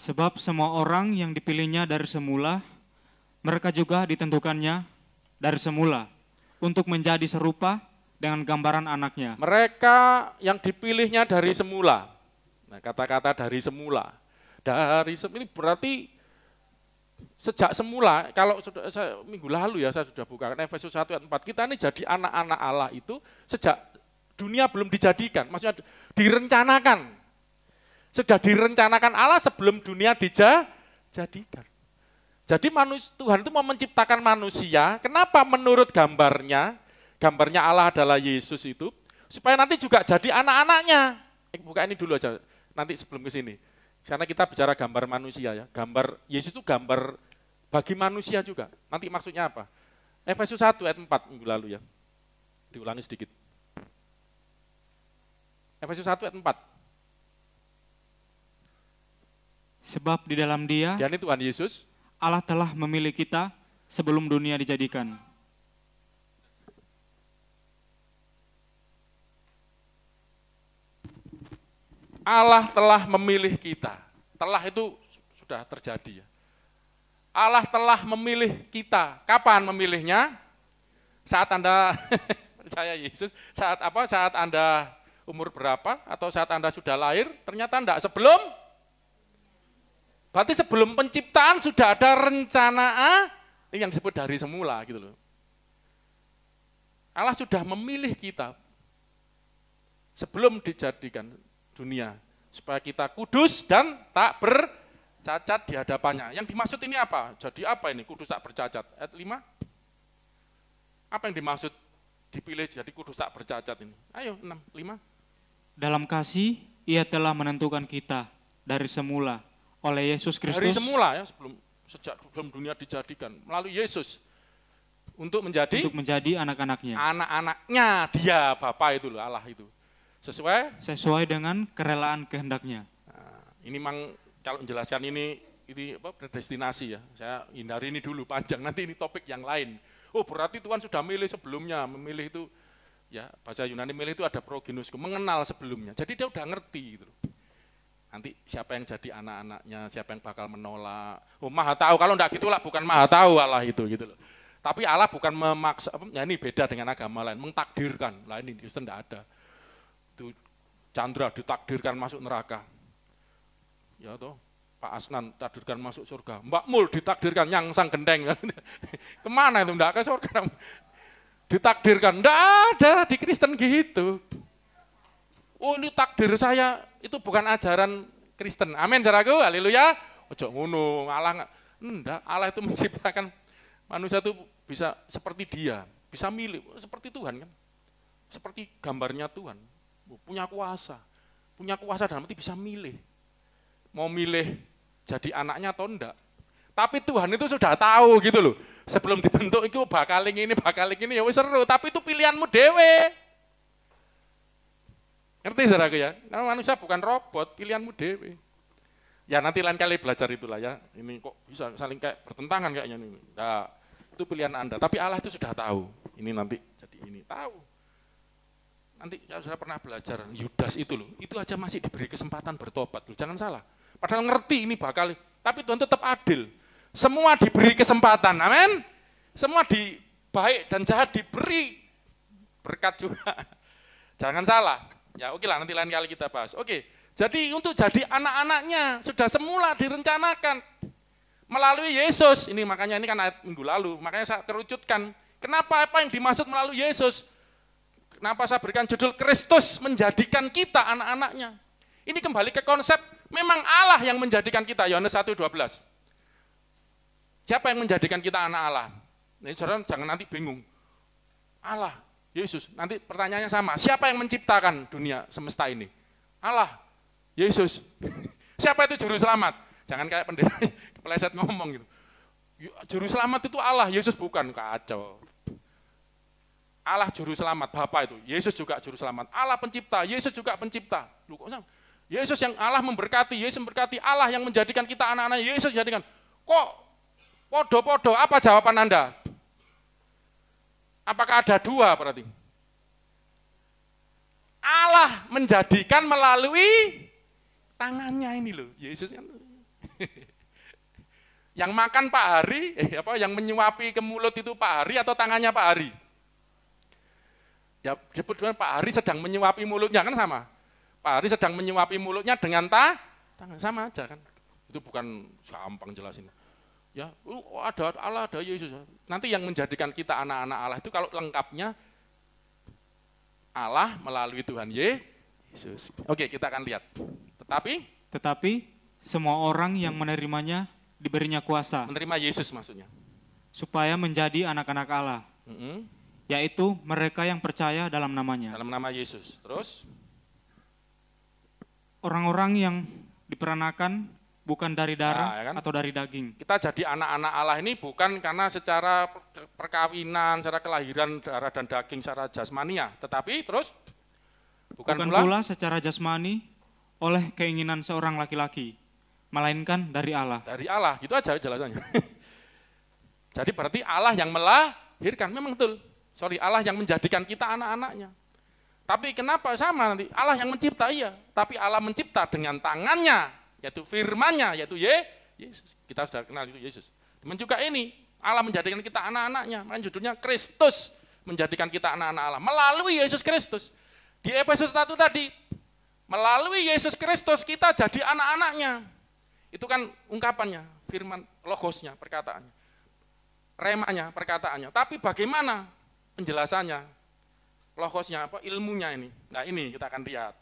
[SPEAKER 3] Sebab semua orang yang dipilihnya dari semula, mereka juga ditentukannya dari semula untuk menjadi serupa dengan gambaran anaknya.
[SPEAKER 1] Mereka yang dipilihnya dari semula. Nah, kata-kata dari semula. Ini berarti sejak semula, kalau minggu lalu ya saya sudah buka Efesus 1 ayat 4, kita ini jadi anak-anak Allah itu sejak dunia belum dijadikan, maksudnya direncanakan. Sudah direncanakan Allah sebelum dunia dijadikan. Jadi Tuhan itu mau menciptakan manusia, kenapa menurut gambarnya Allah adalah Yesus itu, supaya nanti juga jadi anak-anaknya. Buka ini dulu aja, nanti sebelum ke sini. Karena kita bicara gambar manusia ya, gambar Yesus itu gambar bagi manusia juga. Nanti maksudnya apa? Efesus 1 ayat 4 minggu lalu ya. Diulangi sedikit. Efesus 1 ayat 4.
[SPEAKER 3] Sebab di dalam Dia,
[SPEAKER 1] yakni Tuhan Yesus,
[SPEAKER 3] Allah telah memilih kita sebelum dunia dijadikan.
[SPEAKER 1] Allah telah memilih kita. Telah itu sudah terjadi ya. Allah telah memilih kita. Kapan memilihnya? Saat Anda percaya Yesus, saat apa? Saat Anda umur berapa atau saat Anda sudah lahir? Ternyata enggak, sebelum. Berarti sebelum penciptaan sudah ada rencana ini yang disebut dari semula gitu loh. Allah sudah memilih kita sebelum dijadikan dunia, supaya kita kudus dan tak bercacat di hadapannya. Yang dimaksud ini apa? Jadi apa ini kudus tak bercacat? Ayat 5. Apa yang dimaksud dipilih jadi kudus tak bercacat ini? Ayo 6, 5.
[SPEAKER 3] Dalam kasih Ia telah menentukan kita dari semula oleh Yesus Kristus.
[SPEAKER 1] Dari semula ya, sebelum dunia dijadikan melalui Yesus untuk menjadi
[SPEAKER 3] anak-anaknya.
[SPEAKER 1] Anak-anaknya Dia, Bapa itu loh, Allah itu. Sesuai
[SPEAKER 3] dengan kerelaan kehendaknya.
[SPEAKER 1] Nah, ini memang kalau menjelaskan ini apa, predestinasi ya. Saya hindari ini dulu panjang, nanti ini topik yang lain. Oh berarti Tuhan sudah milih sebelumnya, memilih itu ya bahasa Yunani milih itu ada progenosku, mengenal sebelumnya. Jadi dia udah ngerti gitu. Nanti siapa yang jadi anak-anaknya, siapa yang bakal menolak. Oh Maha tahu, kalau enggak gitulah bukan Maha tahu Allah itu gitu loh. Tapi Allah bukan memaksa, ya ini beda dengan agama lain, mengtakdirkan. Lah ini Kristen enggak ada. Itu Chandra ditakdirkan masuk neraka. Ya toh, Pak Asnan takdirkan masuk surga, Mbak Mul ditakdirkan nyangsang genteng. Kemana itu, enggak ke surga. Ditakdirkan, enggak ada di Kristen gitu. Oh ini takdir saya, itu bukan ajaran Kristen. Amin, saudaraku, haleluya. Ojo ngono, Allah itu menciptakan manusia itu bisa seperti dia, bisa milih, seperti Tuhan kan. Seperti gambarnya Tuhan, punya kuasa dalam arti bisa milih. Mau milih jadi anaknya atau enggak. Tapi Tuhan itu sudah tahu gitu loh. Sebelum dibentuk itu bakal ini ya wis seru, tapi itu pilihanmu dewe. Ngerti saudaraku ya? Karena manusia bukan robot, pilihanmu dewe. Ya nanti lain kali belajar itulah ya. Ini kok bisa saling kayak bertentangan kayaknya ini. Nah, itu pilihan Anda, tapi Allah itu sudah tahu. Ini nanti jadi ini, tahu. Nanti saya sudah pernah belajar Yudas itu loh, itu aja masih diberi kesempatan bertobat loh, jangan salah. Padahal ngerti ini bakal, tapi Tuhan tetap adil. Semua diberi kesempatan, amin. Semua baik dan jahat diberi berkat juga. Jangan salah. Ya oke lah, nanti lain kali kita bahas. Oke, jadi untuk jadi anak-anaknya sudah semula direncanakan melalui Yesus. Ini makanya ini kan ayat minggu lalu, makanya saya terucutkan. Kenapa apa yang dimaksud melalui Yesus? Kenapa saya berikan judul Kristus menjadikan kita anak-anaknya? Ini kembali ke konsep memang Allah yang menjadikan kita, Yohanes 1:12. Siapa yang menjadikan kita anak Allah? Ini saudara jangan nanti bingung. Allah, Yesus. Nanti pertanyaannya sama, siapa yang menciptakan dunia semesta ini? Allah, Yesus. Siapa itu juru selamat? Jangan kayak pendeta kepleset ngomong gitu. Juru selamat itu Allah, Yesus bukan, kacau. Allah juru selamat, Bapa itu. Yesus juga juru selamat. Allah pencipta, Yesus juga pencipta. Loh, kok sama? Yesus yang Allah memberkati, Yesus memberkati, Allah yang menjadikan kita anak-anak, Yesus jadikan. Kok podo-podo, apa jawaban Anda? Apakah ada dua berarti? Allah menjadikan melalui tangannya ini loh, Yesus kan. Yang makan Pak Hari, yang menyuapi ke mulut itu Pak Hari atau tangannya Pak Hari? Ya disebut dengan Pak Hari sedang menyuapi mulutnya kan sama. Pak Hari sedang menyuapi mulutnya dengan tangan, sama aja kan. Itu bukan gampang jelasin. Ya, ada Allah, ada Yesus. Nanti yang menjadikan kita anak-anak Allah itu kalau lengkapnya Allah melalui Tuhan Yesus. Oke, kita akan lihat. Tetapi
[SPEAKER 2] semua orang yang menerimanya diberinya kuasa.
[SPEAKER 1] Menerima Yesus maksudnya.
[SPEAKER 2] Supaya menjadi anak-anak Allah. Yaitu mereka yang percaya dalam namanya.
[SPEAKER 1] Dalam nama Yesus. Terus?
[SPEAKER 2] Orang-orang yang diperanakan bukan dari darah
[SPEAKER 1] ya kan?
[SPEAKER 2] Atau dari daging.
[SPEAKER 1] Kita jadi anak-anak Allah ini bukan karena secara perkawinan, secara kelahiran darah dan daging, secara jasmania. Tetapi terus? Bukan
[SPEAKER 2] pula secara jasmani oleh keinginan seorang laki-laki. Melainkan dari Allah.
[SPEAKER 1] Dari Allah, itu aja jelasannya. Jadi berarti Allah yang melahirkan, memang betul. Allah yang menjadikan kita anak-anaknya. Tapi kenapa sama nanti? Allah yang mencipta, iya. Tapi Allah mencipta dengan tangannya, yaitu firman-Nya, yaitu Yesus. Kita sudah kenal itu Yesus. Dan juga ini, Allah menjadikan kita anak-anaknya. Makanya judulnya Kristus menjadikan kita anak-anak Allah. Melalui Yesus Kristus. Di Efesus 1 tadi, melalui Yesus Kristus kita jadi anak-anaknya. Itu kan ungkapannya, firman, logosnya, perkataannya. Remanya, perkataannya. Tapi bagaimana penjelasannya, logosnya, ilmunya ini. Nah ini kita akan lihat.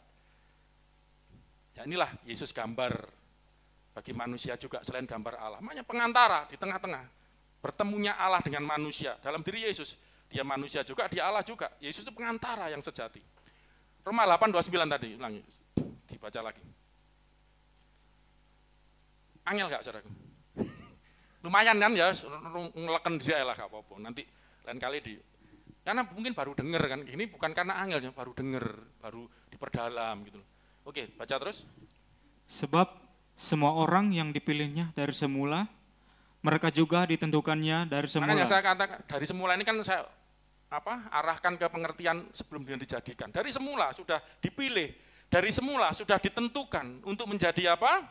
[SPEAKER 1] Ya inilah Yesus gambar bagi manusia juga selain gambar Allah. Makanya pengantara di tengah-tengah. Bertemunya Allah dengan manusia dalam diri Yesus. Dia manusia juga, dia Allah juga. Yesus itu pengantara yang sejati. Roma 8:29 tadi, ulangi, dibaca lagi. Angel gak saudaraku? Lumayan kan ya, ngeleken dia lah gak apa-apa. Nanti lain kali karena mungkin baru denger kan, ini bukan karena angel ya, baru denger, baru diperdalam gitu. Oke, baca terus.
[SPEAKER 2] Sebab semua orang yang dipilihnya dari semula, mereka juga ditentukannya dari semula.
[SPEAKER 1] Makanya saya katakan, dari semula ini kan saya arahkan ke pengertian sebelum dia dijadikan. Dari semula sudah dipilih, dari semula sudah ditentukan untuk menjadi apa?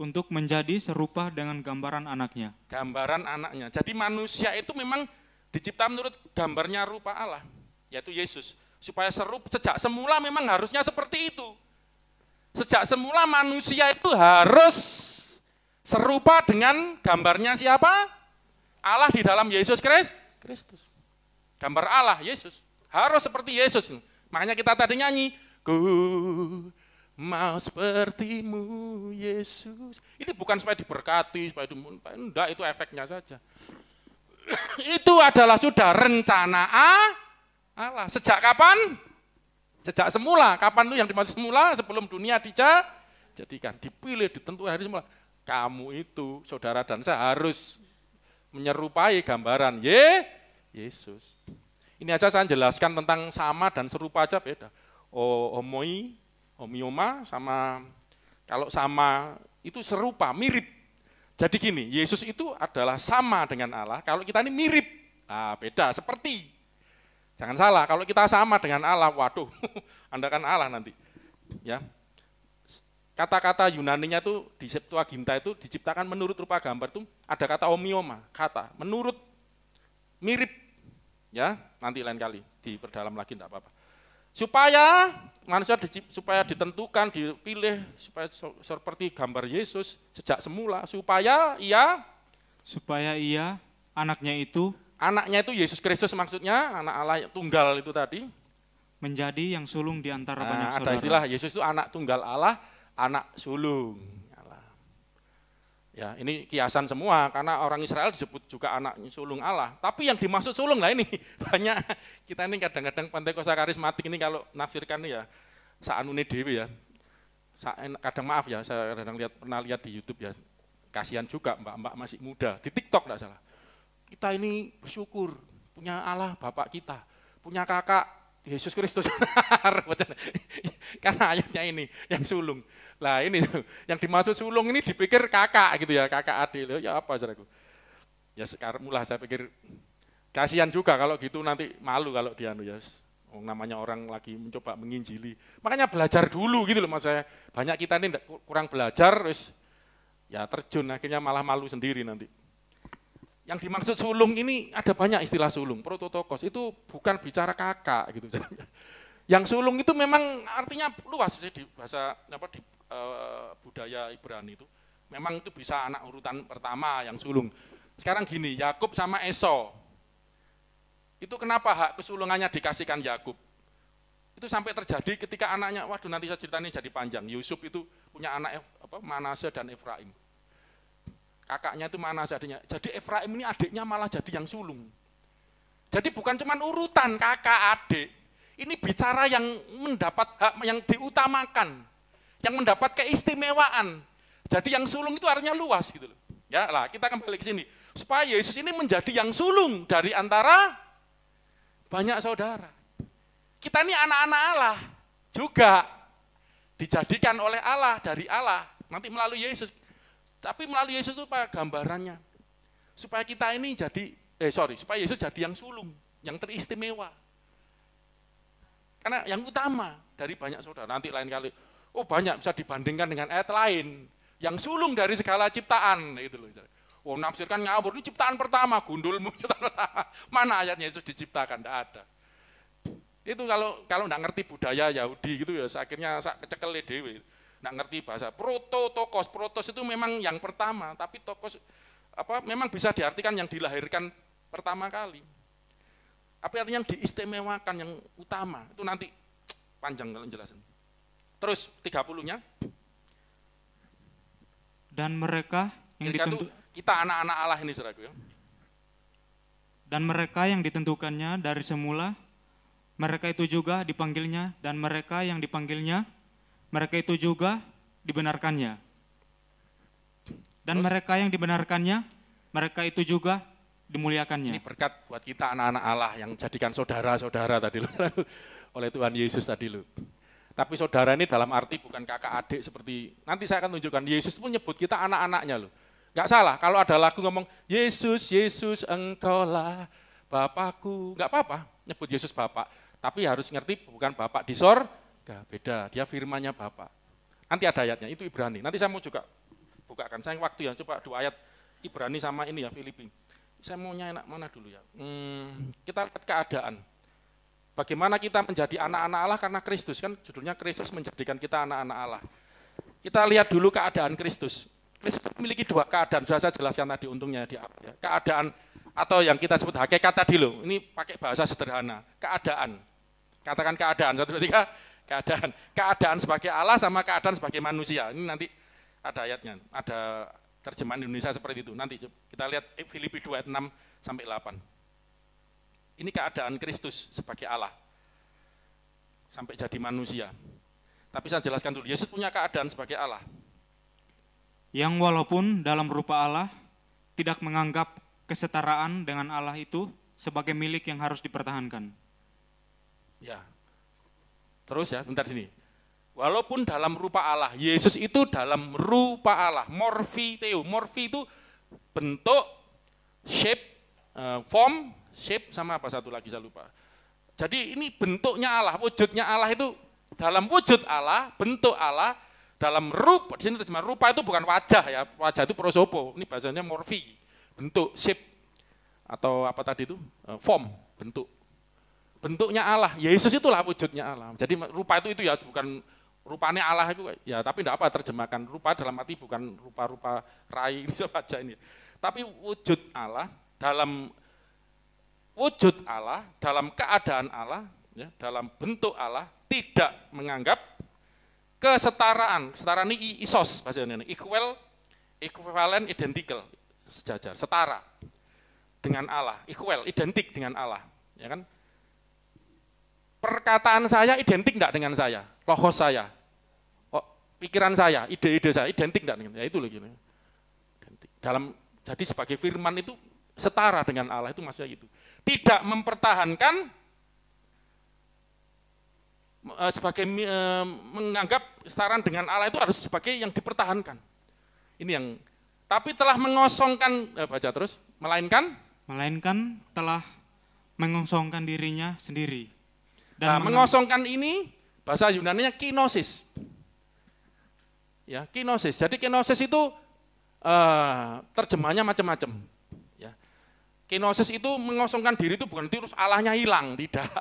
[SPEAKER 2] Untuk menjadi serupa dengan gambaran anaknya.
[SPEAKER 1] Gambaran anaknya. Jadi manusia itu memang dicipta menurut gambarnya rupa Allah, yaitu Yesus. Supaya sejak semula memang harusnya seperti itu. Sejak semula manusia itu harus Serupa dengan gambarnya siapa? Allah di dalam Yesus Kristus. Gambar Allah, Yesus. Harus seperti Yesus. Makanya kita tadi nyanyi, ku mau sepertimu Yesus. Ini bukan supaya diberkati, supaya enggak, itu efeknya saja. Itu adalah sudah rencana Allah. Sejak kapan? Sejak semula. Kapan itu yang dimaksud semula? Sebelum dunia dijadikan, dipilih, ditentukan dari semula. Kamu itu, saudara dan saya harus menyerupai gambaran Yesus. Ini aja saya jelaskan tentang sama dan serupa aja beda. Homioma sama, kalau sama itu serupa, mirip. Jadi gini, Yesus itu adalah sama dengan Allah, kalau kita ini mirip. Nah, beda, seperti. Jangan salah, kalau kita sama dengan Allah, waduh, Anda kan Allah nanti. Ya. Kata-kata Yunaninya itu di Septuaginta itu diciptakan menurut rupa gambar itu ada kata homioma, kata menurut, mirip. Ya, nanti lain kali diperdalam lagi enggak apa-apa. Supaya manusia supaya ditentukan, dipilih supaya seperti gambar Yesus sejak semula, supaya ia anaknya itu Yesus Kristus maksudnya, anak Allah tunggal itu tadi,
[SPEAKER 3] menjadi yang sulung di antara banyak saudara.
[SPEAKER 1] Ada istilah Yesus itu anak tunggal Allah, anak sulung Allah. Ya, ini kiasan semua karena orang Israel disebut juga anak sulung Allah. Tapi yang dimaksud sulung lah ini banyak, kita ini kadang-kadang Pentakosta karismatik ini kalau nafsirkan ya saanune dewe ya. Kadang maaf ya, saya kadang pernah lihat di YouTube ya. Kasihan juga mbak-mbak masih muda, di TikTok enggak salah. Kita ini bersyukur punya Allah Bapak kita, punya kakak Yesus Kristus. Karena ayatnya ini yang sulung. Lah ini yang dimaksud sulung ini dipikir kakak gitu ya, kakak adik. Ya apa saudaraku? Ya sekarang mulai saya pikir kasihan juga kalau gitu, nanti malu kalau dia ya. Namanya orang lagi mencoba menginjili. Makanya belajar dulu gitu loh, mas saya. Banyak kita ini kurang belajar, terus ya terjun akhirnya malah malu sendiri nanti. Yang dimaksud sulung ini ada banyak istilah sulung, prototokos itu bukan bicara kakak gitu. Yang sulung itu memang artinya luas di bahasa di budaya Ibrani itu. Memang itu bisa anak urutan pertama yang sulung. Sekarang gini, Yakub sama Esau. Itu kenapa hak kesulungannya dikasihkan Yakub? Itu sampai terjadi ketika anaknya, waduh nanti saya ceritanya jadi panjang. Yusuf itu punya anak Manase dan Efraim. Kakaknya itu Manase adiknya. Jadi Efraim ini adiknya malah jadi yang sulung. Jadi bukan cuma urutan kakak adik. Ini bicara yang mendapat hak yang diutamakan, yang mendapat keistimewaan. Jadi yang sulung itu artinya luas gitu loh. Ya lah, kita kembali ke sini. Supaya Yesus ini menjadi yang sulung dari antara banyak saudara. Kita ini anak-anak Allah juga dijadikan oleh Allah, dari Allah, nanti melalui Yesus. Tapi melalui Yesus itu apa gambarannya? Supaya kita ini supaya Yesus jadi yang sulung, yang teristimewa. Karena yang utama dari banyak saudara, nanti lain kali, oh banyak bisa dibandingkan dengan ayat lain, yang sulung dari segala ciptaan, itu loh. Oh nafsirkan ngawur, ini ciptaan pertama, gundulmu ciptaan pertama. Mana ayatnya Yesus diciptakan? Tidak ada. Itu kalau nggak ngerti budaya Yahudi gitu ya, akhirnya kecekel dewe. Nggak ngerti bahasa prototokos, protos itu memang yang pertama, tapi tokos memang bisa diartikan yang dilahirkan pertama kali. Apa artinya yang diistimewakan, yang utama, itu nanti panjang kalau jelasin. Terus 30-nya.
[SPEAKER 3] Dan mereka yang
[SPEAKER 1] kita anak-anak Allah ini saudaraku ya.
[SPEAKER 3] Dan mereka yang ditentukannya dari semula, mereka itu juga dipanggilnya, dan mereka yang dipanggilnya, mereka itu juga dibenarkannya. Dan mereka yang dibenarkannya, mereka itu juga dimuliakannya. Ini
[SPEAKER 1] berkat buat kita anak-anak Allah yang jadikan saudara-saudara tadi loh, oleh Tuhan Yesus tadi loh. Tapi saudara ini dalam arti bukan kakak adik seperti, nanti saya akan tunjukkan, Yesus pun nyebut kita anak-anaknya loh. Enggak salah, kalau ada lagu ngomong, Yesus, Yesus engkaulah Bapakku, enggak apa-apa nyebut Yesus Bapak. Tapi harus ngerti bukan Bapak di sorga, beda, dia firmannya Bapak. Nanti ada ayatnya, itu Ibrani, nanti saya mau juga bukakan, saya waktu ya, coba 2 ayat Ibrani sama ini ya, Filipi. Saya maunya enak mana dulu ya, kita lihat keadaan. Bagaimana kita menjadi anak-anak Allah karena Kristus, kan judulnya Kristus menjadikan kita anak-anak Allah. Kita lihat dulu keadaan Kristus. Kristus memiliki dua keadaan, sudah saya jelaskan tadi untungnya di awal. Ya. Keadaan atau yang kita sebut hakikat tadi loh, ini pakai bahasa sederhana, keadaan. Katakan keadaan, 1, 2, 3, keadaan. Keadaan sebagai Allah sama keadaan sebagai manusia. Ini nanti ada ayatnya, ada terjemahan Indonesia seperti itu. Nanti kita lihat Filipi 2 ayat 6 sampai 8. Ini keadaan Kristus sebagai Allah, sampai jadi manusia. Tapi saya jelaskan dulu, Yesus punya keadaan sebagai Allah.
[SPEAKER 3] Yang walaupun dalam rupa Allah, tidak menganggap kesetaraan dengan Allah itu sebagai milik yang harus dipertahankan.
[SPEAKER 1] Ya, terus ya, bentar sini. Walaupun dalam rupa Allah, Yesus itu dalam rupa Allah, morfi theo. Morfi itu bentuk, shape, form, shape sama apa satu lagi saya lupa. Jadi ini bentuknya Allah, wujudnya Allah itu dalam wujud Allah, bentuk Allah, dalam rupa, di sini terjemahan rupa itu bukan wajah ya, wajah itu prosopo, ini bahasanya morfi, bentuk, shape, atau apa tadi itu, form, bentuk. Bentuknya Allah, Yesus itulah wujudnya Allah. Jadi rupa itu ya bukan rupanya Allah itu ya, tapi tidak apa terjemahkan rupa dalam arti bukan rupa-rupa rai itu aja ini. Tapi wujud Allah dalam wujud Allah, dalam keadaan Allah, ya, dalam bentuk Allah tidak menganggap kesetaraan. Kesetaraan ini isos bahasanya, equal, equivalent, identical, sejajar, setara dengan Allah, equal, identik dengan Allah, ya kan? Perkataan saya identik enggak dengan saya, logos saya, pikiran saya, ide-ide saya identik enggak dengan, ya itu loh gini. Dalam jadi sebagai firman itu setara dengan Allah, itu maksudnya gitu. Tidak mempertahankan sebagai menganggap kesetaraan dengan Allah itu harus sebagai yang dipertahankan. Ini yang tapi telah mengosongkan baca terus, melainkan
[SPEAKER 3] telah mengosongkan dirinya sendiri.
[SPEAKER 1] Dan mengosongkan ini bahasa Yunaninya kinosis. Ya, kinosis. Jadi kinosis itu terjemahnya macam-macam. Ya. Kinosis itu mengosongkan diri itu bukan terus Allahnya hilang, tidak.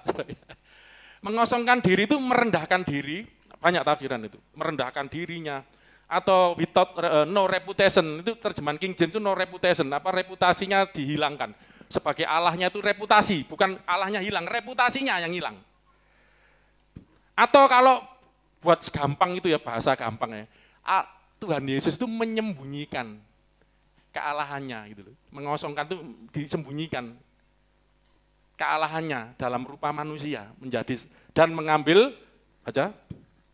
[SPEAKER 1] Mengosongkan diri itu merendahkan diri, banyak tafsiran itu, merendahkan dirinya, atau without no reputation, itu terjemahan King James itu no reputation, apa reputasinya dihilangkan. Sebagai Allahnya itu reputasi, bukan Allahnya hilang, reputasinya yang hilang. Atau kalau buat gampang itu ya, bahasa gampang ya, Tuhan Yesus itu menyembunyikan kealahannya gitu loh. Mengosongkan itu disembunyikan kealahannya dalam rupa manusia menjadi dan mengambil baca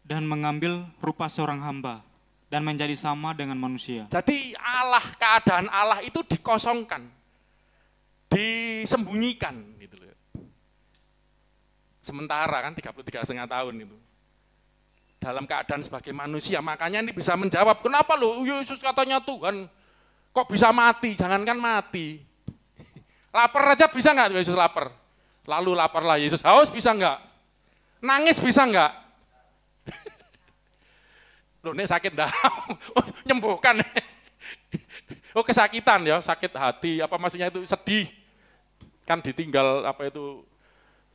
[SPEAKER 3] dan mengambil rupa seorang hamba dan menjadi sama dengan manusia.
[SPEAKER 1] Jadi Allah, keadaan Allah itu dikosongkan, disembunyikan gitu loh. Sementara kan 33,5 tahun itu. Dalam keadaan sebagai manusia, makanya ini bisa menjawab, kenapa loh Yesus katanya Tuhan, kok bisa mati, jangankan mati. Lapar aja bisa nggak Yesus lapar? Lalu laparlah Yesus, haus bisa nggak? Nangis bisa nggak? Loh ini sakit dah, nyembuhkan. Oh kesakitan ya, sakit hati, apa maksudnya itu sedih. Kan ditinggal apa itu,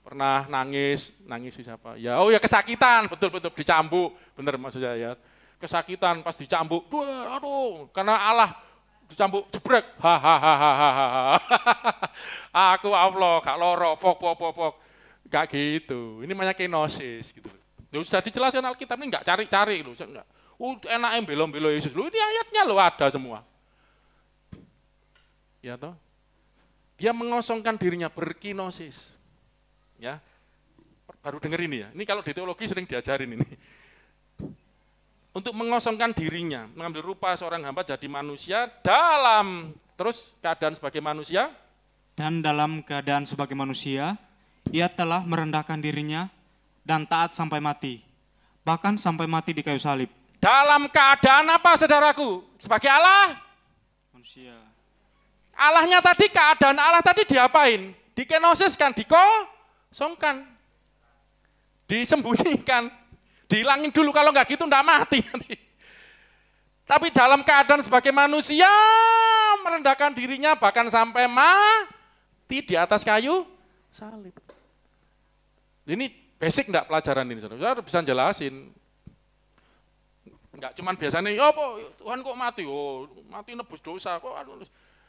[SPEAKER 1] pernah nangis siapa? Ya, oh ya kesakitan, betul-betul dicambuk, bener maksudnya ya. Kesakitan pas dicambuk, aduh, karena Allah dicambuk jebrek, hahaha, aku Allah gak loro, pok, gak gitu. Ini namanya kenosis gitu. Loh, sudah dijelaskan Alkitab ini nggak cari-cari loh, enggak. Enaknya belo-belo Yesus loh, ini ayatnya loh ada semua. Ya toh, dia mengosongkan dirinya berkinosis, ya. Baru denger ini ya. Ini kalau di teologi sering diajarin ini. Untuk mengosongkan dirinya, mengambil rupa seorang hamba jadi manusia dalam terus keadaan sebagai manusia.
[SPEAKER 3] Dan dalam keadaan sebagai manusia, ia telah merendahkan dirinya dan taat sampai mati, bahkan sampai mati di kayu salib.
[SPEAKER 1] Dalam keadaan apa saudaraku? Sebagai Allah?
[SPEAKER 3] Manusia.
[SPEAKER 1] Allahnya tadi, keadaan Allah tadi diapain? Dikenosiskan, dikosongkan, disembunyikan. Dihilangin dulu, kalau enggak gitu enggak mati nanti. Tapi dalam keadaan sebagai manusia, merendahkan dirinya bahkan sampai mati di atas kayu salib. Ini basic enggak pelajaran ini? Saudara bisa jelasin. Enggak cuman biasanya, ya apa Tuhan kok mati, oh mati nebus dosa kok.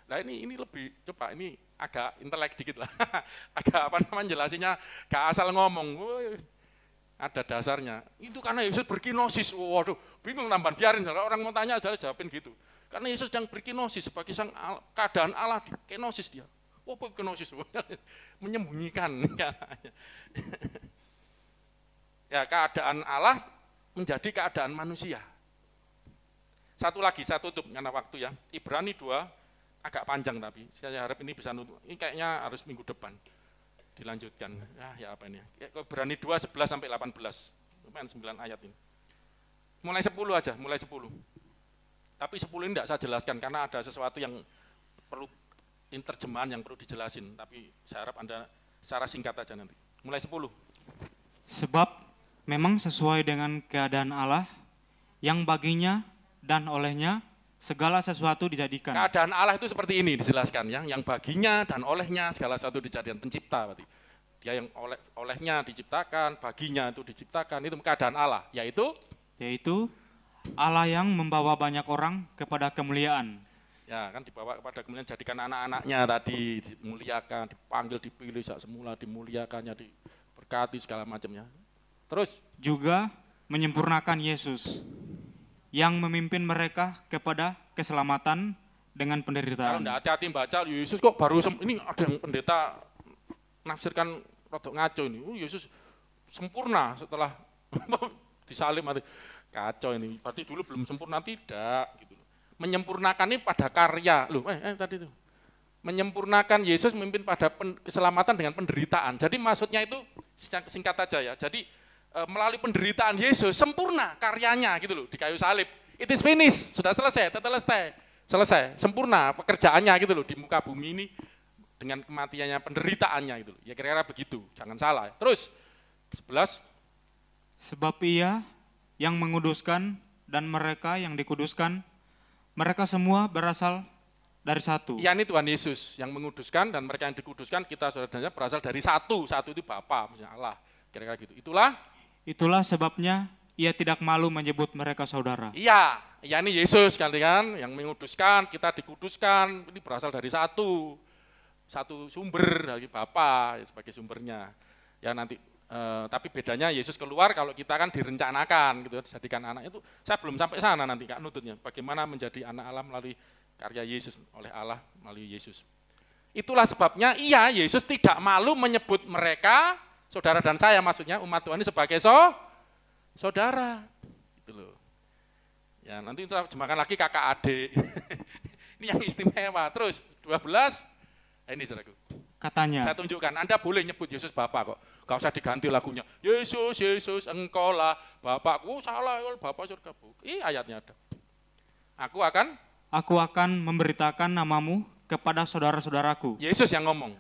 [SPEAKER 1] Nah ini lebih, coba ini agak intelek dikit lah, agak apa namanya jelasinnya, gak asal ngomong, woy, ada dasarnya. Itu karena Yesus berkinosis, waduh bingung tambahan, biarin, kalau orang mau tanya aja jawabin gitu. Karena Yesus sedang berkinosis sebagai sang keadaan Allah, di kenosis dia. Oh kenosis, menyembunyikan. Ya keadaan Allah menjadi keadaan manusia. Satu lagi, saya tutup karena waktu ya. Ibrani 2 agak panjang tapi saya harap ini bisa nutup. Ini kayaknya harus minggu depan dilanjutkan. Ya apa ini? Ibrani 2 11 sampai 18. Lumayan 9 ayat ini. Mulai 10 aja, mulai 10. Tapi 10 ini tidak saya jelaskan karena ada sesuatu yang perlu terjemahan yang perlu dijelasin, tapi saya harap Anda secara singkat aja nanti. Mulai 10.
[SPEAKER 3] Sebab memang sesuai dengan keadaan Allah yang baginya dan olehnya segala sesuatu dijadikan.
[SPEAKER 1] Keadaan Allah itu seperti ini dijelaskan ya, yang baginya dan olehnya segala sesuatu dijadikan, pencipta berarti. Dia yang olehnya diciptakan, baginya itu diciptakan, itu keadaan Allah, yaitu
[SPEAKER 3] Allah yang membawa banyak orang kepada kemuliaan.
[SPEAKER 1] Ya kan dibawa kepada kemuliaan, jadikan anak-anaknya tadi dimuliakan, dipanggil, dipilih sejak semula, dimuliakannya, diberkati segala macamnya. Terus
[SPEAKER 3] juga menyempurnakan Yesus yang memimpin mereka kepada keselamatan dengan
[SPEAKER 1] kalau
[SPEAKER 3] penderitaan.
[SPEAKER 1] enggak hati-hati baca, Yesus kok baru, ini ada yang pendeta nafsirkan rodok ngaco ini, Yesus sempurna setelah disalib mati. Kacau ini, berarti dulu belum sempurna, tidak. Gitu. Menyempurnakan ini pada karya, loh tadi itu. Menyempurnakan Yesus memimpin pada keselamatan dengan penderitaan. Jadi maksudnya itu singkat aja ya, jadi melalui penderitaan Yesus sempurna karyanya gitu loh di kayu salib. It is finished, sudah selesai, selesai, sempurna pekerjaannya gitu loh di muka bumi ini dengan kematiannya, penderitaannya gitu loh. Ya kira-kira begitu, jangan salah. Terus 11.
[SPEAKER 3] Sebab Ia yang menguduskan dan mereka yang dikuduskan, mereka semua berasal dari satu.
[SPEAKER 1] Ya ini Tuhan Yesus yang menguduskan dan mereka yang dikuduskan, kita saudaranya berasal dari satu itu Bapa, maksudnya Allah. Kira-kira gitu. Itulah
[SPEAKER 3] sebabnya Ia tidak malu menyebut mereka saudara.
[SPEAKER 1] Iya, ini Yesus kan yang menguduskan, kita dikuduskan, ini berasal dari satu sumber dari Bapa sebagai sumbernya. Ya nanti, tapi bedanya Yesus keluar kalau kita kan direncanakan gitu, dijadikan anak itu. Saya belum sampai sana nanti Kak nututnya, bagaimana menjadi anak Allah melalui karya Yesus, oleh Allah melalui Yesus. Itulah sebabnya Yesus tidak malu menyebut mereka, saudara dan saya maksudnya umat Tuhan ini sebagai saudara. Gitu loh. Ya nanti kita terjemahkan lagi kakak adik. Ini yang istimewa. Terus 12, ini saudaraku.
[SPEAKER 3] Katanya.
[SPEAKER 1] Saya tunjukkan, Anda boleh nyebut Yesus Bapa kok. Gak usah diganti lagunya. Yesus, engkau lah Bapakku, salah, Bapa surga. Ini ayatnya ada.
[SPEAKER 3] Aku akan memberitakan namamu kepada saudara-saudaraku.
[SPEAKER 1] Yesus yang ngomong.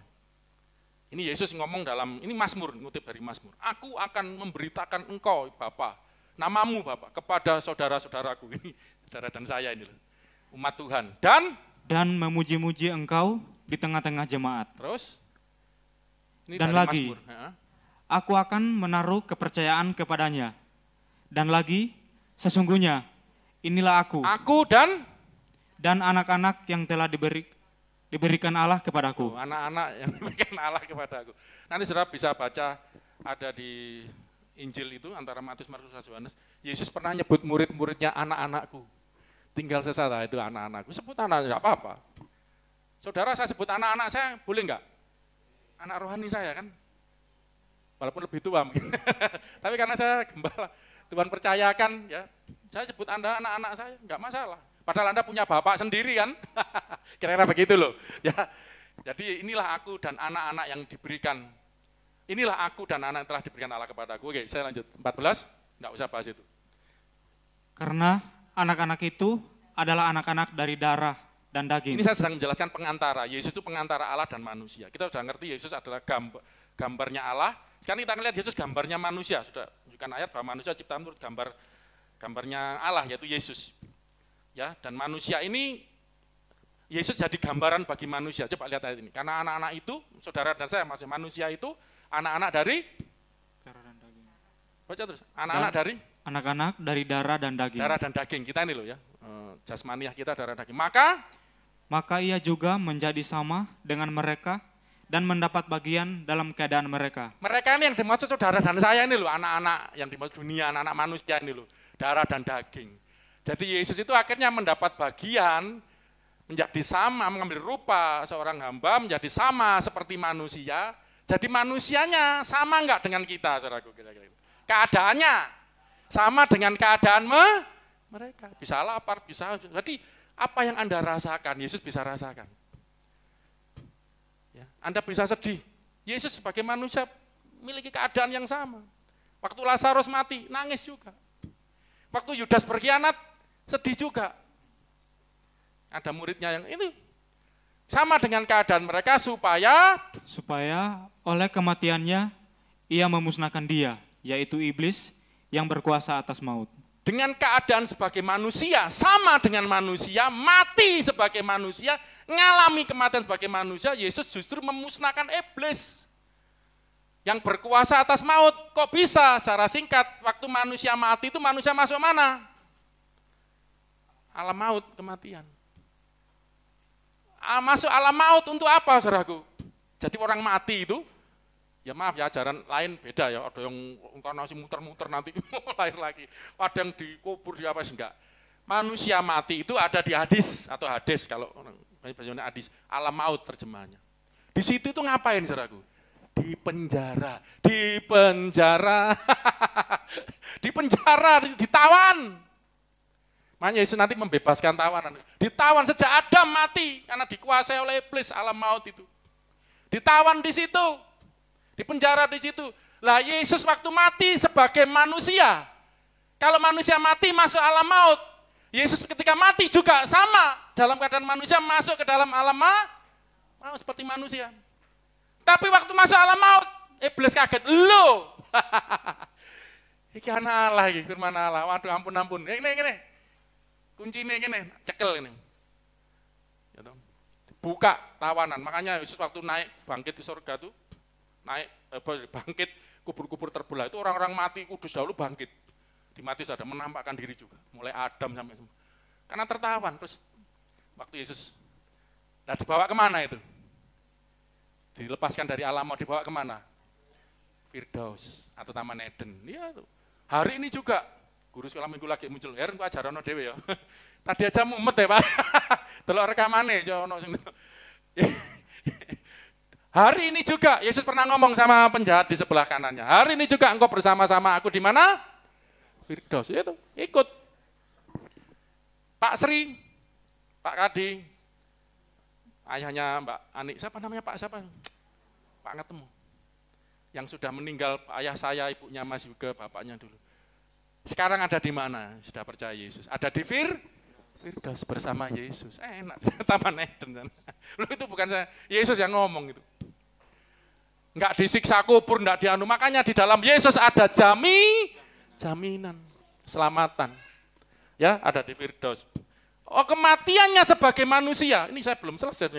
[SPEAKER 1] Ini Yesus ngomong ini Mazmur, ngutip dari Mazmur. Aku akan memberitakan engkau, Bapa, namamu Bapa, kepada saudara-saudaraku. Ini saudara dan saya ini loh. Umat Tuhan. Dan
[SPEAKER 3] memuji-muji engkau di tengah-tengah jemaat.
[SPEAKER 1] Terus? Ini
[SPEAKER 3] dan lagi,
[SPEAKER 1] Mazmur.
[SPEAKER 3] Aku akan menaruh kepercayaan kepadanya. Dan lagi, sesungguhnya, inilah aku.
[SPEAKER 1] Aku
[SPEAKER 3] dan anak-anak yang telah diberikan Allah kepadaku.
[SPEAKER 1] Anak-anak yang diberikan Allah kepadaku. Nanti saudara bisa baca, ada di Injil itu antara Matius, Markus, Yohanes. Yesus pernah nyebut murid-muridnya anak-anakku. Tinggal sesat itu anak-anakku. Sebut anak, enggak apa-apa. Saudara saya sebut anak-anak saya, boleh enggak? Anak rohani saya kan. Walaupun lebih tua mungkin. Tapi karena saya gembala, Tuhan percayakan ya, saya sebut Anda anak-anak saya, enggak masalah. Padahal Anda punya bapak sendiri kan. Kira-kira begitu loh. Ya. Jadi inilah aku dan anak-anak yang diberikan. Inilah aku dan anak yang telah diberikan Allah kepadaku. Oke, saya lanjut. 14, enggak usah bahas itu.
[SPEAKER 3] Karena anak-anak itu adalah anak-anak dari darah dan daging.
[SPEAKER 1] Ini saya sedang menjelaskan pengantara. Yesus itu pengantara Allah dan manusia. Kita sudah ngerti Yesus adalah gambarnya Allah. Sekarang kita lihat Yesus gambarnya manusia. Sudah tunjukkan ayat bahwa manusia ciptaan menurut gambarnya Allah, yaitu Yesus. Ya, dan manusia ini Yesus jadi gambaran bagi manusia. Coba lihat ayat ini. Karena anak-anak itu, saudara dan saya, maksudnya manusia itu anak-anak dari? Baca terus. Anak-anak dari?
[SPEAKER 3] anak-anak dari darah dan daging.
[SPEAKER 1] Darah dan daging kita ini loh ya, jasmaniah kita darah daging. Maka
[SPEAKER 3] ia juga menjadi sama dengan mereka dan mendapat bagian dalam keadaan mereka.
[SPEAKER 1] Mereka ini yang dimaksud saudara dan saya ini loh, anak-anak yang dimaksud dunia, anak-anak manusia ini loh, darah dan daging. Jadi Yesus itu akhirnya mendapat bagian, menjadi sama, mengambil rupa seorang hamba, menjadi sama seperti manusia. Jadi manusianya sama enggak dengan kita, saudaraku, kira-kira. Keadaannya sama dengan keadaan mereka. Bisa lapar, bisa. Jadi apa yang Anda rasakan, Yesus bisa rasakan. Ya, Anda bisa sedih. Yesus sebagai manusia memiliki keadaan yang sama. Waktu Lazarus mati, nangis juga. Waktu Yudas berkhianat, sedih juga. Ada muridnya yang ini sama dengan keadaan mereka supaya
[SPEAKER 3] oleh kematiannya ia memusnahkan dia, yaitu iblis yang berkuasa atas maut.
[SPEAKER 1] Dengan keadaan sebagai manusia, sama dengan manusia, mati sebagai manusia, ngalami kematian sebagai manusia, Yesus justru memusnahkan iblis yang berkuasa atas maut. Kok bisa? Secara singkat, waktu manusia mati itu manusia masuk mana? Alam maut, kematian. Masuk alam maut untuk apa, saudaraku? Jadi orang mati itu, ya maaf ya, ajaran lain beda ya, ada yang inkarnasi muter-muter nanti lahir lagi, ada yang dikubur di apa sih, enggak. Manusia mati itu ada di hadis, atau hadis kalau bahasanya hadis, alam maut terjemahnya. Di situ itu ngapain, saudaraku? Di penjara, ditawan. Makanya Yesus nanti membebaskan tawanan. Ditawan sejak Adam mati, karena dikuasai oleh iblis, alam maut itu. Ditawan di situ. Di penjara di situ. Lah Yesus waktu mati sebagai manusia. Kalau manusia mati masuk alam maut. Yesus ketika mati juga sama. Dalam keadaan manusia masuk ke dalam alam maut seperti manusia. Tapi waktu masuk alam maut, iblis kaget. Loh. Iki anak Allah, iki firman Allah. Waduh ampun. Ini. Kunci ini, cekel ini. Buka tawanan. Makanya Yesus waktu naik bangkit ke surga itu, bangkit, kubur-kubur terbelah itu orang-orang mati kudus dahulu bangkit. Di mati sudah menampakkan diri juga, mulai Adam sampai semua. Karena tertawan, terus waktu Yesus, nah dibawa kemana itu? Dilepaskan dari alam maut, dibawa kemana? Firdaus atau Taman Eden. Iya tuh. Hari ini juga, guru sekolah minggu lagi muncul, Heran ku ajaran dewe ya. Tadi aja mumet ya Pak, delok rekamane, hari ini juga Yesus pernah ngomong sama penjahat di sebelah kanannya. Hari ini juga engkau bersama-sama aku di mana? Firdaus. Itu ikut. Pak Sri, Pak Kadi, ayahnya Mbak Ani, siapa namanya Pak siapa? Pak Ngetemu. Yang sudah meninggal ayah saya, ibunya Mas juga, bapaknya dulu. Sekarang ada di mana? Sudah percaya Yesus. Ada di Firdaus bersama Yesus. Enak, Taman Eden. Loh itu bukan saya, Yesus yang ngomong itu. Enggak disiksa kubur, enggak dianu. Makanya di dalam Yesus ada jaminan, keselamatan. Ya, ada di Firdaus. Oh, kematiannya sebagai manusia. Ini saya belum selesai.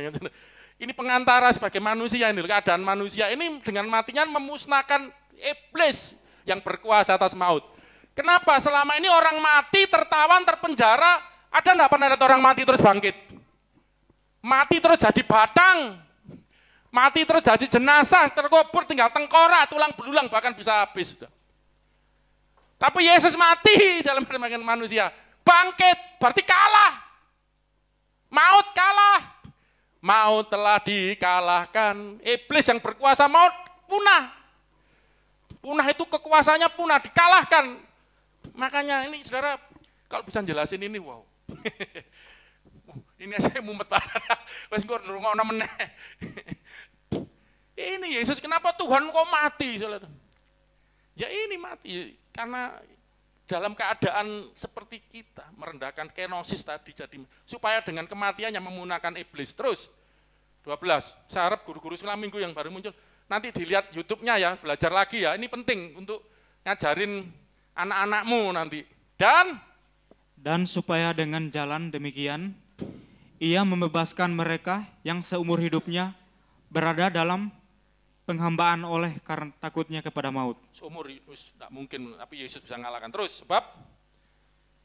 [SPEAKER 1] Ini pengantara sebagai manusia ini, keadaan manusia ini dengan matinya memusnahkan iblis yang berkuasa atas maut. Kenapa? Selama ini orang mati, tertawan, terpenjara, ada enggak pernah lihat orang mati terus bangkit? Mati terus jadi batang, mati terus jadi jenazah, terkubur tinggal tengkorak, tulang belulang bahkan bisa habis. Tapi Yesus mati dalam perjalanan manusia, bangkit, berarti kalah. Maut kalah. Maut telah dikalahkan, iblis yang berkuasa maut punah. Punah itu kekuasaannya punah, dikalahkan. Makanya ini saudara, kalau bisa jelasin ini, wow. Ini saya mumet Pak. Wes engko ngrungokno meneh. Ini Yesus, kenapa Tuhan kok mati? Ya ini mati karena dalam keadaan seperti kita merendahkan kenosis tadi, jadi supaya dengan kematiannya memunahkan iblis. Terus 12. Saya harap guru-guru sekolah minggu yang baru muncul nanti dilihat YouTube-nya ya, belajar lagi ya. Ini penting untuk ngajarin anak-anakmu nanti. Dan
[SPEAKER 3] supaya dengan jalan demikian, ia membebaskan mereka yang seumur hidupnya berada dalam penghambaan oleh karena takutnya kepada maut.
[SPEAKER 1] Seumur tidak mungkin, tapi Yesus bisa mengalahkan. Terus,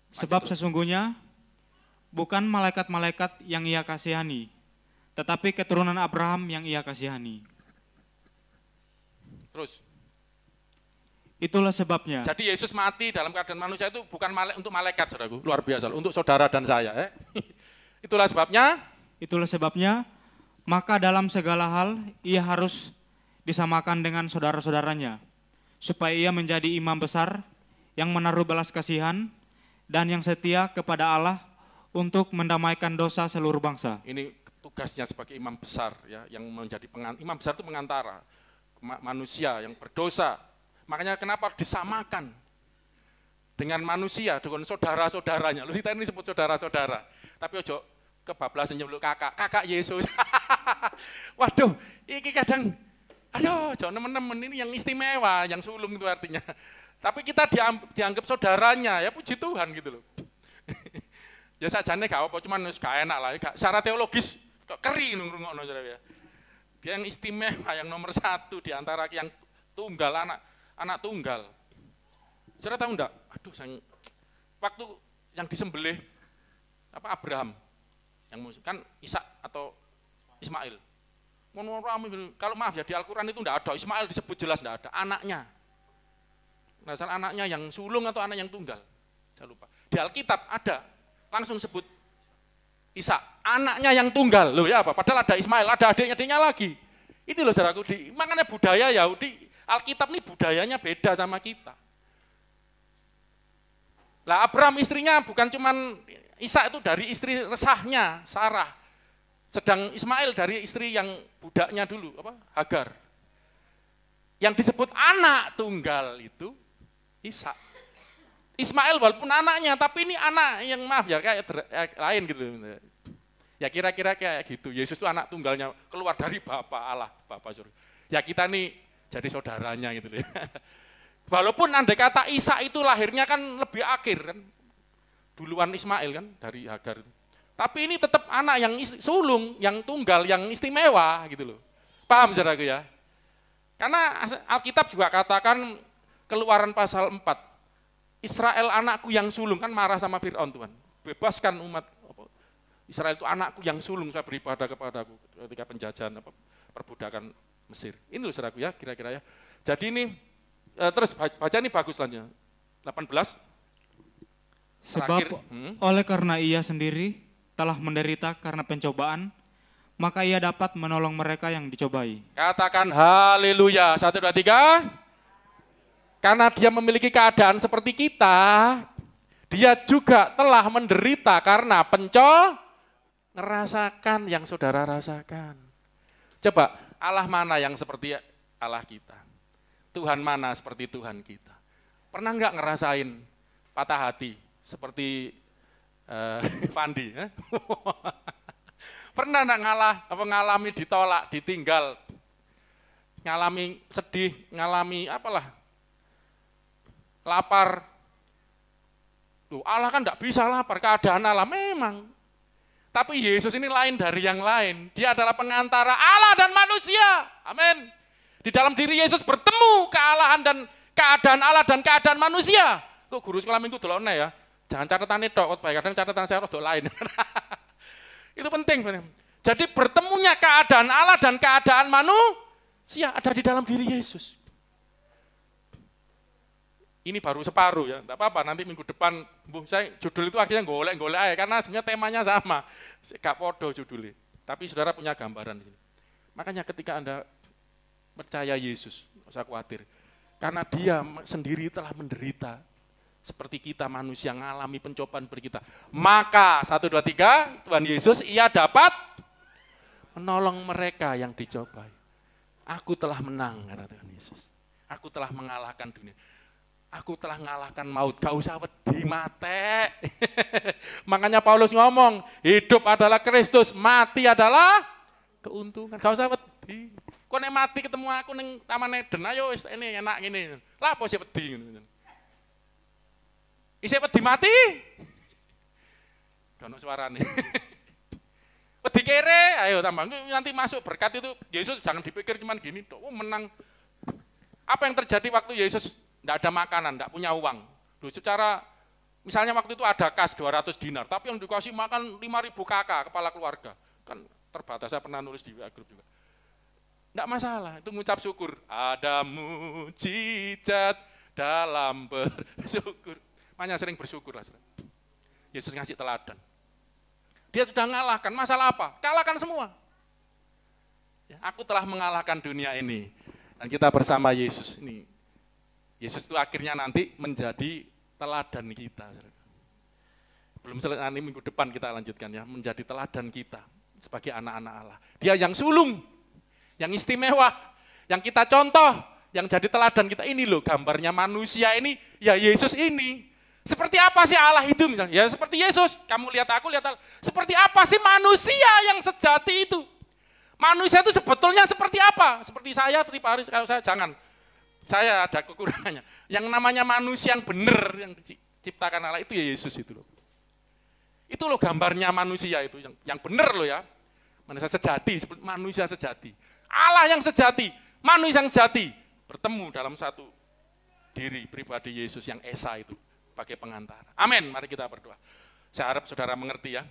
[SPEAKER 3] Sebab sesungguhnya bukan malaikat-malaikat yang ia kasihani, tetapi keturunan Abraham yang ia kasihani.
[SPEAKER 1] Terus.
[SPEAKER 3] Itulah sebabnya.
[SPEAKER 1] Jadi Yesus mati dalam keadaan manusia itu bukan untuk malaikat, saudaraku, luar biasa, untuk saudara dan saya. Itulah sebabnya, maka dalam segala hal ia harus disamakan dengan saudara-saudaranya, supaya ia menjadi imam besar yang menaruh belas kasihan dan yang setia kepada Allah untuk mendamaikan dosa seluruh bangsa. Ini tugasnya sebagai imam besar, ya, yang menjadi imam besar itu pengantara manusia yang berdosa. Makanya kenapa disamakan dengan manusia, dengan saudara-saudaranya. Lu kita ini sebut saudara-saudara, tapi ojo kebablasan nyebut kakak Yesus. Waduh, ini kadang, aduh, jangan teman-teman ini yang istimewa, yang sulung itu artinya. Tapi kita dianggap saudaranya, ya puji Tuhan gitu loh. Ya sajane gak apa, cuman gak enak lah, secara teologis kok keri ngrungokno ya. Dia yang istimewa, yang nomor satu di antara yang tunggal, anak tunggal. Saudara tahu enggak? Aduh, waktu yang disembelih Abraham, yang kan Ishak atau Ismail. Kalau maaf ya di Al-Quran itu enggak ada, Ismail disebut jelas enggak ada, anaknya. Nah, anaknya yang sulung atau anak yang tunggal, saya lupa. Di Alkitab ada, langsung sebut Ishak, anaknya yang tunggal. Loh ya apa? Padahal ada Ismail, ada adiknya lagi. Itu loh saudaraku, makanya budaya Yahudi, Alkitab ini budayanya beda sama kita. Lah Abraham istrinya bukan cuman Ishak itu dari istri resahnya, Sarah. Sedang Ismail dari istri yang budaknya dulu, Hagar. Yang disebut anak tunggal itu Ishak. Ismail walaupun anaknya, tapi ini anak yang maaf ya kayak lain gitu. Ya kira-kira kayak gitu. Yesus itu anak tunggalnya keluar dari Bapa Allah, Bapa surga. Ya kita nih jadi saudaranya gitu ya. Walaupun andai kata Ishak itu lahirnya kan lebih akhir kan. Duluan Ismail kan dari Hagar. Tapi ini tetap anak yang sulung, yang tunggal, yang istimewa gitu loh. Paham saudaraku ya? Karena Alkitab juga katakan Keluaran pasal 4. Israel anakku yang sulung, kan marah sama Fir'aun Tuhan. Bebaskan umat Israel itu anakku yang sulung, saya beribadah kepadaku ketika penjajahan perbudakan Mesir. Ini loh saudaraku ya, kira-kira ya. Jadi ini, terus baca ini bagus selanjutnya. 18.
[SPEAKER 3] Sebab oleh karena ia sendiri telah menderita karena pencobaan, maka ia dapat menolong mereka yang dicobai.
[SPEAKER 1] Katakan haleluya. 1, 2, 3. Karena dia memiliki keadaan seperti kita, dia juga telah menderita karena ngerasakan yang saudara rasakan. Coba, Allah mana yang seperti Allah kita? Tuhan mana seperti Tuhan kita? Pernah enggak ngerasain patah hati seperti Fandi? Pernah enggak ngalami ditolak, ditinggal, ngalami sedih, ngalami lapar. Loh, Allah kan enggak bisa lapar, keadaan Allah memang. Tapi Yesus ini lain dari yang lain. Dia adalah pengantara Allah dan manusia. Amin. Di dalam diri Yesus bertemu kealahan dan keadaan Allah dan keadaan manusia. Kok guru sekolah minggu delokne ya? Jangan catatan itu, kadang catatan saya rodok lain. Itu penting. Jadi bertemunya keadaan Allah dan keadaan manusia ada di dalam diri Yesus. Ini baru separuh ya, enggak apa-apa, nanti minggu depan, saya judul itu akhirnya golek-golek aja, karena sebenarnya temanya sama, gak podo judulnya. Tapi saudara punya gambaran di sini. Makanya ketika Anda percaya Yesus, tidak usah khawatir, karena dia sendiri telah menderita, seperti kita manusia mengalami pencobaan seperti kita. Maka, 1, 2, 3, Tuhan Yesus, ia dapat menolong mereka yang dicobai. Aku telah menang, kata Tuhan Yesus. Aku telah mengalahkan dunia. Aku telah mengalahkan maut, gak usah wedi mate. Makanya Paulus ngomong, hidup adalah Kristus, mati adalah keuntungan. Gak usah wedi. Kau nek mati ketemu aku neng Taman Eden, ayo ini enak gini. Lah apa sih wedi? Isi wedi mati? Gak ada suara nih. Wedi kere, ayo tambah. Nanti masuk berkat itu, Yesus jangan dipikir cuman gini, oh menang. Apa yang terjadi waktu Yesus enggak ada makanan, enggak punya uang? Loh, secara, misalnya waktu itu ada kas 200 dinar, tapi yang dikasih makan 5.000 kakak, kepala keluarga. Kan terbatas, saya pernah nulis di WA Group juga. Enggak masalah, itu mengucap syukur. Ada mujizat dalam bersyukur. Makanya sering bersyukur lah. Yesus ngasih teladan. Dia sudah mengalahkan, masalah apa? Kalahkan semua. Ya, aku telah mengalahkan dunia ini. Dan kita bersama Yesus ini. Yesus itu akhirnya nanti menjadi teladan kita. Belum selesai, nanti minggu depan kita lanjutkan ya. Menjadi teladan kita sebagai anak-anak Allah. Dia yang sulung, yang istimewa, yang kita contoh, yang jadi teladan kita. Ini loh gambarnya manusia ini, ya Yesus ini. Seperti apa sih Allah itu misalnya? Ya seperti Yesus, kamu lihat aku, lihat Allah. Seperti apa sih manusia yang sejati itu? Manusia itu sebetulnya seperti apa? Seperti saya, seperti Pak Aris, kalau saya jangan. Saya ada kekurangannya. Yang namanya manusia yang benar, yang diciptakan Allah itu ya Yesus itu loh. Itu loh gambarnya manusia itu, yang benar loh ya. Manusia sejati, manusia sejati. Allah yang sejati, manusia yang sejati. Bertemu dalam satu diri pribadi Yesus yang Esa itu. Sebagai pengantara. Amin, mari kita berdoa. Saya harap saudara mengerti ya.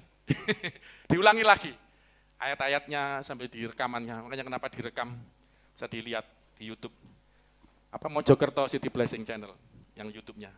[SPEAKER 1] Diulangi lagi ayat-ayatnya sampai di rekamannya. Makanya kenapa direkam, bisa dilihat di YouTube. Mojokerto City Blessing Channel yang YouTube-nya.